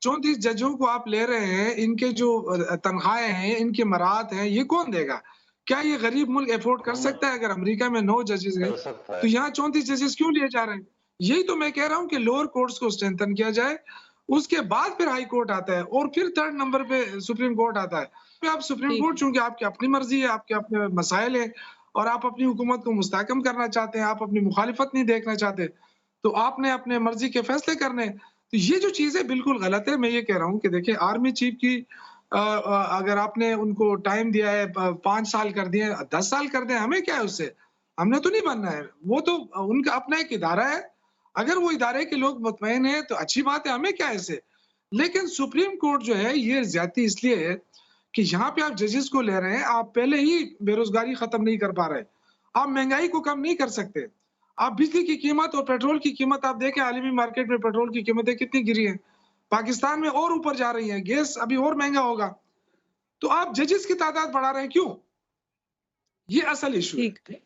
34 जजों को आप ले रहे हैं, इनके जो तनख्वाहें हैं, इनके मराहत हैं, ये कौन देगा? क्या ये गरीब मुल्क अफोर्ड कर सकता है? अगर अमेरिका में 9 जजेस हैं, तो यहाँ 34 जजेस क्यों लिए जा रहे हैं? यही तो मैं कह रहा हूँ कि लोअर कोर्ट्स को स्ट्रेंथन किया जाए, उसके बाद फिर हाई कोर्ट आता है और फिर 3rd नंबर पे सुप्रीम कोर्ट आता है। फिर आप सुप्रीम कोर्ट, चूंकि आपकी अपनी मर्जी है, आपके अपने मसाइल हैं और आप अपनी हुकूमत को मुस्तहकम करना चाहते हैं, आप अपनी मुखालिफत नहीं देखना चाहते, तो आपने अपने मर्जी के फैसले करने। तो ये जो चीज़ है बिल्कुल गलत है। मैं ये कह रहा हूँ कि देखिए, आर्मी चीफ की अगर आपने उनको टाइम दिया है 5 साल कर दिए, 10 साल कर दें, हमें क्या है उससे? हमने तो नहीं बनना है। वो तो उनका अपना एक इदारा है, अगर वो इदारे के लोग मुतमईन हैं तो अच्छी बात है, हमें क्या है इससे। लेकिन सुप्रीम कोर्ट जो है ये ज्यादती इसलिए है कि यहाँ पे आप जजेस को ले रहे हैं, आप पहले ही बेरोजगारी खत्म नहीं कर पा रहे, आप महंगाई को कम नहीं कर सकते, आप बिजली की कीमत और पेट्रोल की कीमत आप देखें, आलमी मार्केट में पेट्रोल की कीमतें कितनी गिरी हैं, पाकिस्तान में और ऊपर जा रही हैं, गैस अभी और महंगा होगा, तो आप जजेस की तादाद बढ़ा रहे हैं क्यों? ये असल इशू है। ठीक,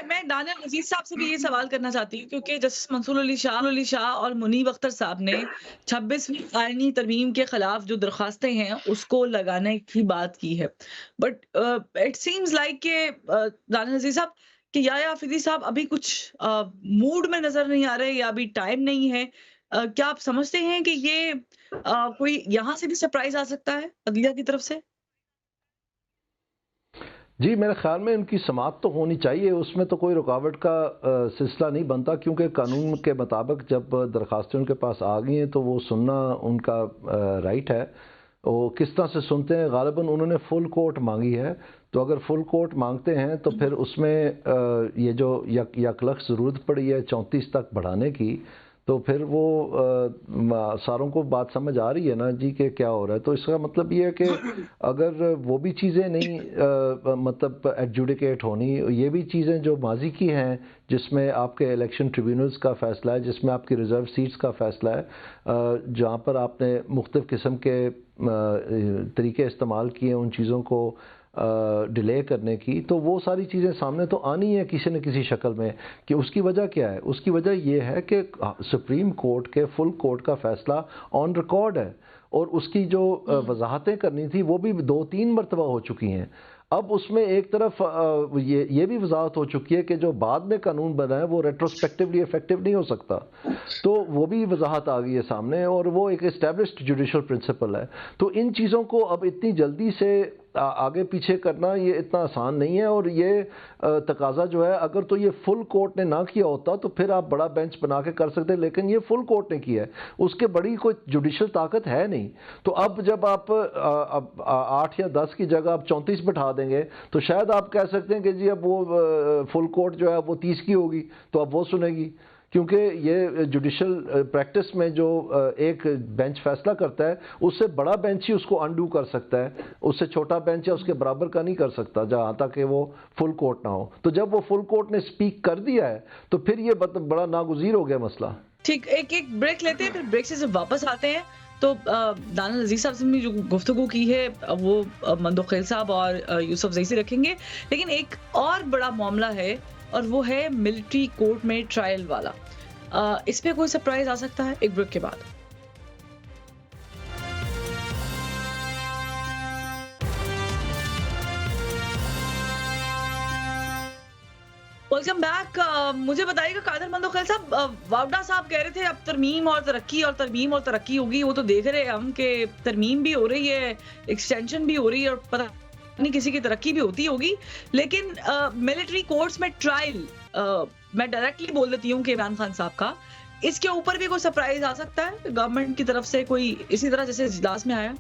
मैं दानिया अजीज साहब से भी ये सवाल करना चाहती हूँ, क्योंकि जस्टिस मंसूर अली शाह और मुनीब अख्तर साहब ने 26वीं आईनी तरमीम के खिलाफ जो दरखास्तें हैं उसको लगाने की बात की है, बट इट सीम्स लाइक के दानिया अजीज साहब कि या फिदी साहब अभी कुछ मूड में नजर नहीं आ रहे या अभी टाइम नहीं है। क्या आप समझते हैं कि ये कोई यहाँ से भी सरप्राइज आ सकता है अदलिया की तरफ से? जी, मेरे ख्याल में इनकी समाअत तो होनी चाहिए, उसमें तो कोई रुकावट का सिलसिला नहीं बनता, क्योंकि कानून के मुताबिक जब दरखास्तें उनके पास आ गई हैं तो वो सुनना उनका राइट है। वो किस तरह से सुनते हैं, गालिबन उन्होंने फुल कोर्ट मांगी है, तो अगर फुल कोर्ट मांगते हैं तो फिर उसमें ये जो यकलख ज़रूरत पड़ी है 34 तक बढ़ाने की, तो फिर वो सारों को बात समझ आ रही है ना जी कि क्या हो रहा है। तो इसका मतलब ये है कि अगर वो भी चीज़ें नहीं मतलब एडजुडिकेट होनी, ये भी चीज़ें जो माजी की हैं जिसमें आपके इलेक्शन ट्रिब्यूनल्स का फ़ैसला है, जिसमें आपकी रिज़र्व सीट्स का फ़ैसला है, जहाँ पर आपने मुख्तलिफ़ किस्म के तरीके इस्तेमाल किए उन चीज़ों को डिले करने की, तो वो सारी चीज़ें सामने तो आनी है किसी न किसी शक्ल में कि उसकी वजह क्या है। उसकी वजह ये है कि सुप्रीम कोर्ट के फुल कोर्ट का फ़ैसला ऑन रिकॉर्ड है और उसकी जो वजाहतें करनी थी वो भी 2-3 मरतबा हो चुकी हैं। अब उसमें एक तरफ ये भी वजाहत हो चुकी है कि जो बाद में कानून बना है वो रेट्रोस्पेक्टिवली इफेक्टिव नहीं हो सकता, तो वो भी वजाहत आ गई है सामने और वो एक एस्टेब्लिश्ड जुडिशल प्रिंसिपल है। तो इन चीज़ों को अब इतनी जल्दी से आगे पीछे करना ये इतना आसान नहीं है, और ये तकाजा जो है, अगर तो ये फुल कोर्ट ने ना किया होता तो फिर आप बड़ा बेंच बना के कर सकते, लेकिन ये फुल कोर्ट ने किया है, उसके बड़ी कोई जुडिशल ताकत है नहीं। तो अब जब आप 8 या 10 की जगह आप 34 बैठा देंगे तो शायद आप कह सकते हैं कि जी अब वो फुल कोर्ट जो है वो 30 की होगी, तो अब वो सुनेगी, क्योंकि ये जुडिशल प्रैक्टिस में जो एक बेंच फैसला करता है उससे बड़ा बेंच ही उसको अनडू कर सकता है, उससे छोटा बेंच या उसके बराबर का नहीं कर सकता जहाँ तक कि वो फुल कोर्ट ना हो। तो जब वो फुल कोर्ट ने स्पीक कर दिया है तो फिर ये बड़ा नागुज़ीर हो गया मसला। ठीक, एक ब्रेक लेते हैं, फिर ब्रेक से जब वापस आते हैं तो दानिल अजीज साहब से हमने जो गुफ्तगू की है वो मंदो खैल साहब और यूसुफ जई से रखेंगे, लेकिन एक और बड़ा मामला है और वो है मिलिट्री कोर्ट में ट्रायल वाला। इस पे कोई सरप्राइज आ सकता है एक ब्रेक के बाद। Welcome back. मुझे बताइएगा कादर मंदो खैल साहब, वावडा साहब कह रहे थे अब तरमीम और तरक्की होगी। वो तो देख रहे हैं हम कि तरमीम भी हो रही है, एक्सटेंशन भी हो रही है, और पता नहीं किसी की तरक्की भी होती होगी। लेकिन मिलिट्री कोर्ट्स में ट्रायल, मैं डायरेक्टली बोल देती हूँ कि इमरान खान साहब का, इसके ऊपर भी कोई सरप्राइज आ सकता है गवर्नमेंट की तरफ से, कोई इसी तरह जैसे इजलास में आया?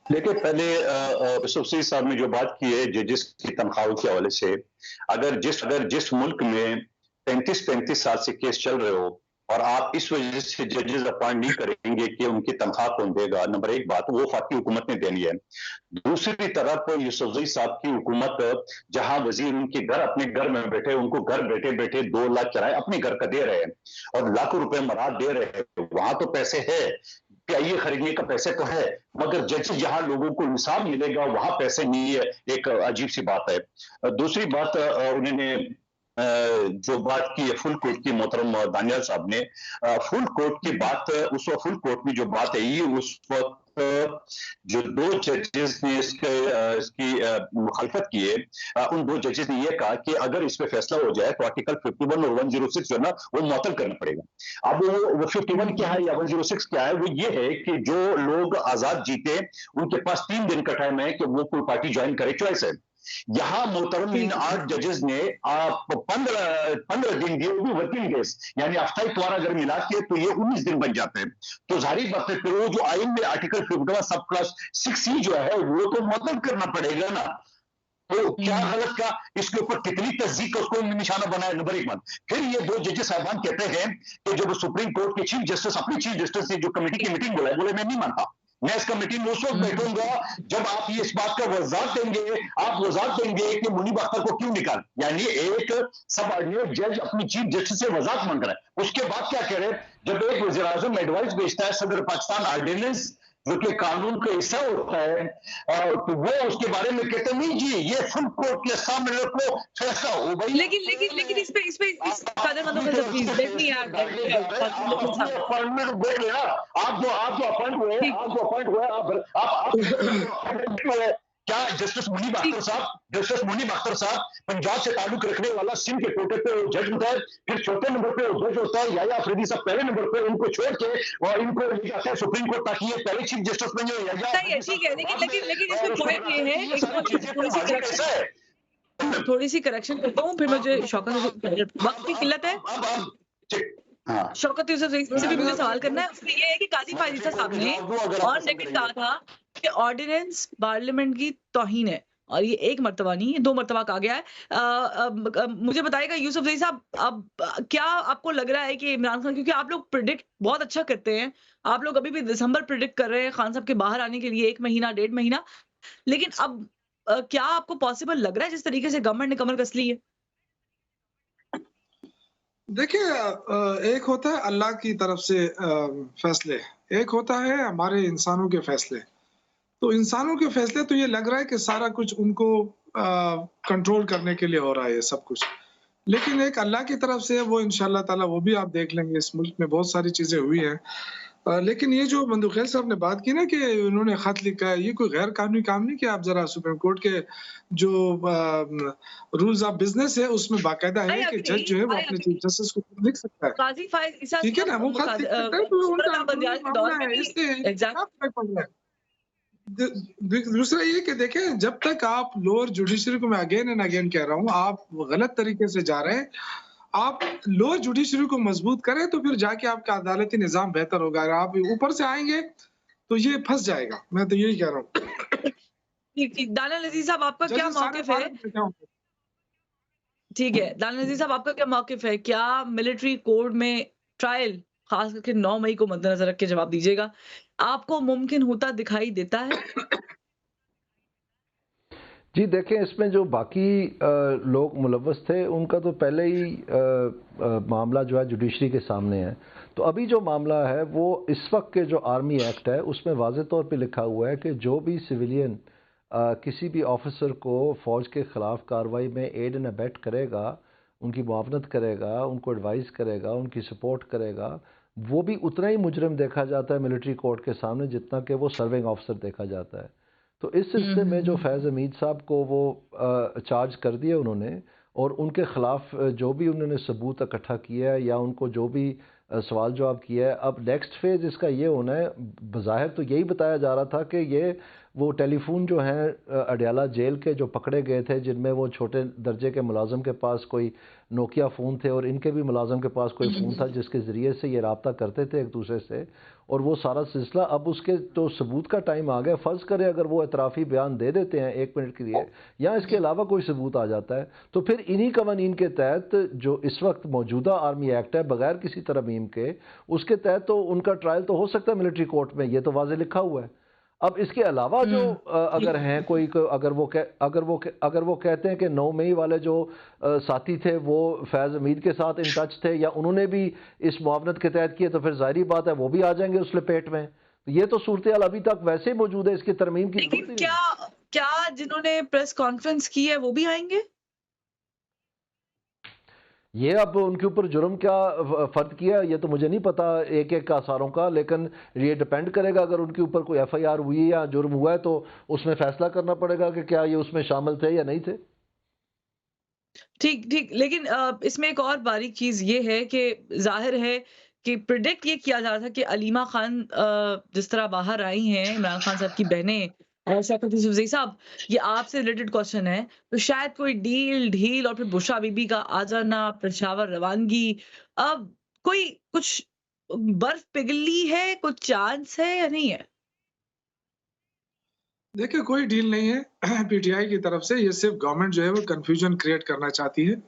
देखिए, पहले यूसुफ जई साहब ने जो बात की है जजेस की तनख्वाहों के हवाले से, अगर जिस मुल्क में 35 साल से केस चल रहे हो और आप इस वजह से जजेस अपॉइंट नहीं करेंगे कि उनकी तनख्वाह कौन देगा, नंबर एक बात वो वफाकी हुकूमत ने देनी है। दूसरी तरफ यूसुफ जई साहब की हुकूमत, जहां वजीर उनके घर अपने घर में बैठे, उनको घर बैठे बैठे 2 लाख किराया अपने घर का दे रहे हैं और लाखों रुपए मराद दे रहे हैं। वहां तो पैसे है, ये खरीदने का पैसे तो है, मगर जैसे जहां लोगों को इंसाफ मिलेगा वहां पैसे नहीं है। एक अजीब सी बात है। दूसरी बात, उन्होंने जो बात की है फुल कोर्ट की, मोहतरम दानियाल साहब ने फुल कोर्ट की बात, उस वक्त फुल कोर्ट में जो बात है ये उस वक्त जो 2 जजेस ने इसकी मुखालफत की है, उन 2 जजेस ने यह कहा कि अगर इस पे फैसला हो जाए तो आर्टिकल 51 और 106 जो है ना वो मुअत्तल करना पड़ेगा। अब वो 51 क्या है या 106 क्या है, वो ये है कि जो लोग आजाद जीते उनके पास 3 दिन का टाइम है कि वो कोई पार्टी ज्वाइन करे, चॉइस है। यहां मोहतरम इन 8 जजेस ने 15 दिन दिए, वो भी वर्किंग डेज, यानी हफ्ता इतवार अगर मिला के तो ये 19 दिन बन जाते हैं। तो जाहिर बात है फिर वो जो आइन में आर्टिकल 51 सब क्लास 6C जो है वो तो मुअत्तल करना पड़ेगा ना। तो क्या गलत का, इसके ऊपर कितनी तस्दीक का उसको निशाना बनाया, नंबर एक बात। फिर ये 2 जजेस साहबान कहते हैं कि जब सुप्रीम कोर्ट के चीफ जस्टिस अपनी चीफ जस्टिस ने जो कमेटी की मीटिंग बोला, बोले मैं नहीं मानता, मैं इस कमेटी में उस वक्त बैठूंगा जब आप ये इस बात का वजाहत देंगे कि मुनीब अख्तर को क्यों निकाल, यानी एक सब ऑर्डिनेट जज अपनी चीफ जस्टिस से वजाहत मांग रहा है। उसके बाद क्या कह रहे हैं, जब एक वज़ीर आज़म एडवाइस भेजता है सदर पाकिस्तान ऑर्डिनेंस जो कि कानून का हिस्सा होता है, तो वो उसके बारे में कहते नहीं जी ये फुल कोर्ट के सामने रखो, फैसला हो भाई। लेकिन इस पे कादर मंदो खैल साहब please let me add appointment देख लेना, आप जो अपॉइंट हुए आप क्या जस्टिस मुनीब अख्तर साहब पंजाब से ताल्लुक रखने वाला सिंध के कोटे पे जज होता है, फिर चौथे नंबर पे जज होता है याया अफरीदी साहब पहले नंबर पे, उनको छोड़ के और इनको ले जाते हैं सुप्रीम कोर्ट ताकि ये पहले चीफ जस्टिस बन जाए। ठीक है, लेकिन इसमें पॉइंट ये है, थोड़ी सी करेक्शन करता हूँ, फिर मुझे शौकत, वक्त की किल्लत है, शौकत यूसुफ से भी मुझे सवाल करना है। उसमें ये है कि काजी फायजीसा साहब ने ऑन रिकॉर्ड कहा था कि ऑर्डिनेंस पार्लियामेंट की तौहीन है, और ये 1 मरतबा नहीं 2 मरतबा कहा गया है। मुझे बताइएगा यूसुफ जई साहब, अब क्या आपको लग रहा है कि इमरान खान, क्योंकि आप लोग प्रिडिक्ट बहुत अच्छा करते हैं, आप लोग अभी भी दिसंबर प्रिडिक्ट कर रहे हैं खान साहब के बाहर आने के लिए 1 महीना 1.5 महीना, लेकिन अब क्या आपको पॉसिबल लग रहा है जिस तरीके से गवर्नमेंट ने कमर कस ली है? देखिए, एक होता है अल्लाह की तरफ से फैसले, एक होता है हमारे इंसानों के फैसले। तो इंसानों के फैसले तो ये लग रहा है कि सारा कुछ उनको कंट्रोल करने के लिए हो रहा है ये सब कुछ, लेकिन एक अल्लाह की तरफ से वो इंशाल्लाह ताला वो भी आप देख लेंगे। इस मुल्क में बहुत सारी चीजें हुई हैं, लेकिन ये जो मंदो खैल साहब ने बात की ना कि उन्होंने खत लिखा है, ये कोई गैर कानूनी काम नहीं कि आप जरा सुप्रीम कोर्ट के जो रूल्स ऑफ बिजनेस है उसमें बाकायदा है कि जज जो है वो अपने चीफ जस्टिस को लिख सकता है, काजी फायजीसा, ठीक है ना, वो खत लिख सकता है, तो उनका मामला है, इससे क्या फर्क पड़ रहा है। दूसरा ये कि देखें, जब तक आप लोअर जुडिशरी को, मैं अगेन एंड अगेन कह रहा हूँ, आप गलत तरीके से जा रहे हैं। आप लोअर जुडिशरी को मजबूत करें तो फिर जाके आपका अदालती निजाम बेहतर होगा। अगर आप ऊपर से आएंगे तो ये फंस जाएगा। मैं तो यही कह रहा हूँ। ठीक ठीक, दानियल नजीर साहब आपका क्या मौकिफ है? ठीक है, दानियल नजीर साहब आपका क्या मौकिफ है? क्या मिलिट्री कोड में ट्रायल, खास करके 9 मई को मद्देनजर रख के जवाब दीजिएगा, आपको मुमकिन होता दिखाई देता है? जी देखें, इसमें जो बाकी लोग मुलव्वस थे उनका तो पहले ही मामला जो है जुडिशरी के सामने है। तो अभी जो मामला है वो इस वक्त के जो आर्मी एक्ट है उसमें वाज़ेह तौर पे लिखा हुआ है कि जो भी सिविलियन किसी भी ऑफिसर को फ़ौज के ख़िलाफ़ कार्रवाई में एड एंड अबेट करेगा, उनकी मुआवनत करेगा, उनको एडवाइस करेगा, उनकी सपोर्ट करेगा, वो भी उतना ही मुजरिम देखा जाता है मिलिट्री कोर्ट के सामने जितना कि वो सर्विंग ऑफिसर देखा जाता है। तो इस सिलसिले में जो फैज़ हमीद साहब को वो चार्ज कर दिया उन्होंने, और उनके ख़िलाफ़ जो भी उन्होंने सबूत इकट्ठा किया है या उनको जो भी सवाल जवाब किया है, अब नेक्स्ट फेज़ इसका ये होना है। बज़ाहिर तो यही बताया जा रहा था कि ये वो टेलीफोन जो हैं अडयाला जेल के जो पकड़े गए थे, जिनमें वो छोटे दर्जे के मुलाजम के पास कोई नोकिया फ़ोन थे और इनके भी मुलाजम के पास कोई फ़ोन था जिसके ज़रिए से ये रब्ता करते थे एक दूसरे से, और वो सारा सिलसिला अब उसके तो सबूत का टाइम आ गया। फ़र्ज़ करें अगर वो एतराफ़ी बयान दे देते हैं 1 मिनट के लिए या इसके अलावा कोई सबूत आ जाता है, तो फिर इन्हीं कवानीन के तहत जो इस वक्त मौजूदा आर्मी एक्ट है बग़ैर किसी तरमीम के, उसके तहत तो उनका ट्रायल तो हो सकता है मिलिट्री कोर्ट में, ये तो वाज़ेह लिखा हुआ है। अब इसके अलावा जो अगर हैं कोई अगर वो कहते हैं कि 9 मई वाले जो साथी थे वो फैज़ हमीद के साथ इन टच थे या उन्होंने भी इस मुआवनत के तहत किए, तो फिर जाहिर बात है वो भी आ जाएंगे उस लपेट में। तो ये तो सूरत हाल अभी तक वैसे ही मौजूद है, इसकी तरमीम की जरूरत नहीं। क्या जिन्होंने प्रेस कॉन्फ्रेंस की है वो भी आएंगे? ये अब उनके ऊपर जुर्म क्या फ़र्द किया ये तो मुझे नहीं पता एक एक का आसारों का, लेकिन ये डिपेंड करेगा। अगर उनके ऊपर कोई FIR हुई है या जुर्म हुआ है तो उसमें फैसला करना पड़ेगा कि क्या ये उसमें शामिल थे या नहीं थे। ठीक ठीक, लेकिन इसमें एक और बारीक चीज ये है कि जाहिर है कि प्रिडिक्ट ये किया जा रहा था कि अलीमा खान जिस तरह बाहर आई हैं, इमरान खान साहब की बहनें और शौकत यूसुफजई साहब, ये आपसे रिलेटेड क्वेश्चन है, तो शायद कोई डील ढील और फिर बुशरा बीबी का आ जाना, पेशावर रवानगी, अब कोई कुछ बर्फ पिघली है, कुछ चांस है या नहीं है? देखिए, कोई डील नहीं है PTI की तरफ से। ये सिर्फ गवर्नमेंट जो है वो कंफ्यूजन क्रिएट करना चाहती है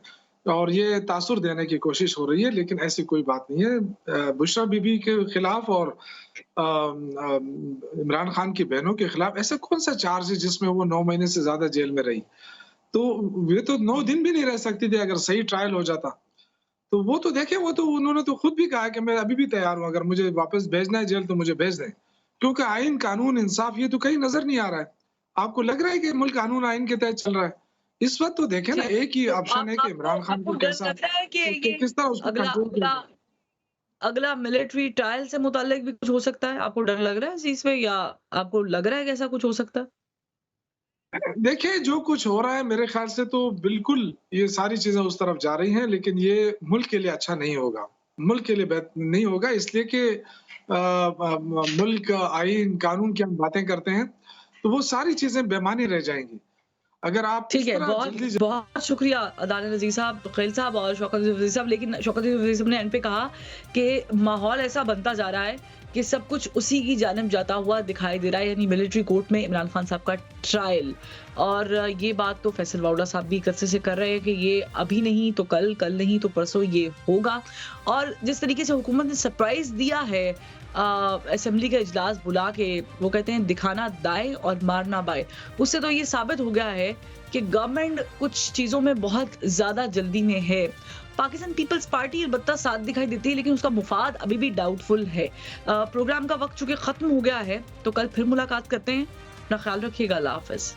और ये तासुर देने की कोशिश हो रही है, लेकिन ऐसी कोई बात नहीं है। बुशरा बीबी के खिलाफ और इमरान खान की बहनों के खिलाफ ऐसा कौन सा चार्ज है जिसमें वो 9 महीने से ज्यादा जेल में रही? तो वे तो 9 दिन भी नहीं रह सकती थी अगर सही ट्रायल हो जाता। तो वो तो देखे, वो तो उन्होंने तो खुद भी कहा कि मैं अभी भी तैयार हूँ, अगर मुझे वापस भेजना है जेल तो मुझे भेज दें, क्योंकि आइन, कानून, इंसाफ ये तो कहीं नजर नहीं आ रहा है। आपको लग रहा है कि मुल्क कानून आइन के तहत चल रहा है? इस वक्त तो देखें ना, एक ही ऑप्शन है कि इमरान खान को कैसा किस तरह उसको कंट्रोल किया। अगला मिलिट्री ट्रायल से मुताल्लिक भी कुछ हो सकता है? आपको डर लग रहा है इस चीज में, या आपको लग रहा है कि ऐसा कुछ हो सकता है? देखिए, जो कुछ हो रहा है मेरे ख्याल से तो बिल्कुल ये सारी चीजें उस तरफ जा रही हैं, लेकिन ये मुल्क के लिए अच्छा नहीं होगा, मुल्क के लिए नहीं होगा, इसलिए कि मुल्क आइन कानून की हम बातें करते हैं तो वो सारी चीजें बेमानी रह जाएंगी अगर आप। ठीक है, बहुत शुक्रिया दानियल नजीर साहब, तुकैल साहब और शौकत यूसुफजई साहब। लेकिन शौकत यूसुफजई साहब ने एंड पे कहा कि माहौल ऐसा बनता जा रहा है कि सब कुछ उसी की जानिब जाता हुआ दिखाई दे रहा है, यानी मिलिट्री कोर्ट में इमरान खान साहब का ट्रायल। और ये बात तो फैसल वाउला साहब भी कसरत से कर रहे हैं कि ये अभी नहीं तो कल, कल नहीं तो परसों ये होगा। और जिस तरीके से हुकूमत ने सरप्राइज दिया है असेंबली का इजलास बुला के, वो कहते हैं दिखाना दाएं और मारना बाएं, उससे तो ये साबित हो गया है कि गवर्नमेंट कुछ चीजों में बहुत ज्यादा जल्दी में है। पाकिस्तान पीपल्स पार्टी अलबत्ता साथ दिखाई देती है, लेकिन उसका मुफाद अभी भी डाउटफुल है। प्रोग्राम का वक्त चूंकि खत्म हो गया है, तो कल फिर मुलाकात करते हैं। अपना ख्याल रखिएगा। अल्लाह हाफिज।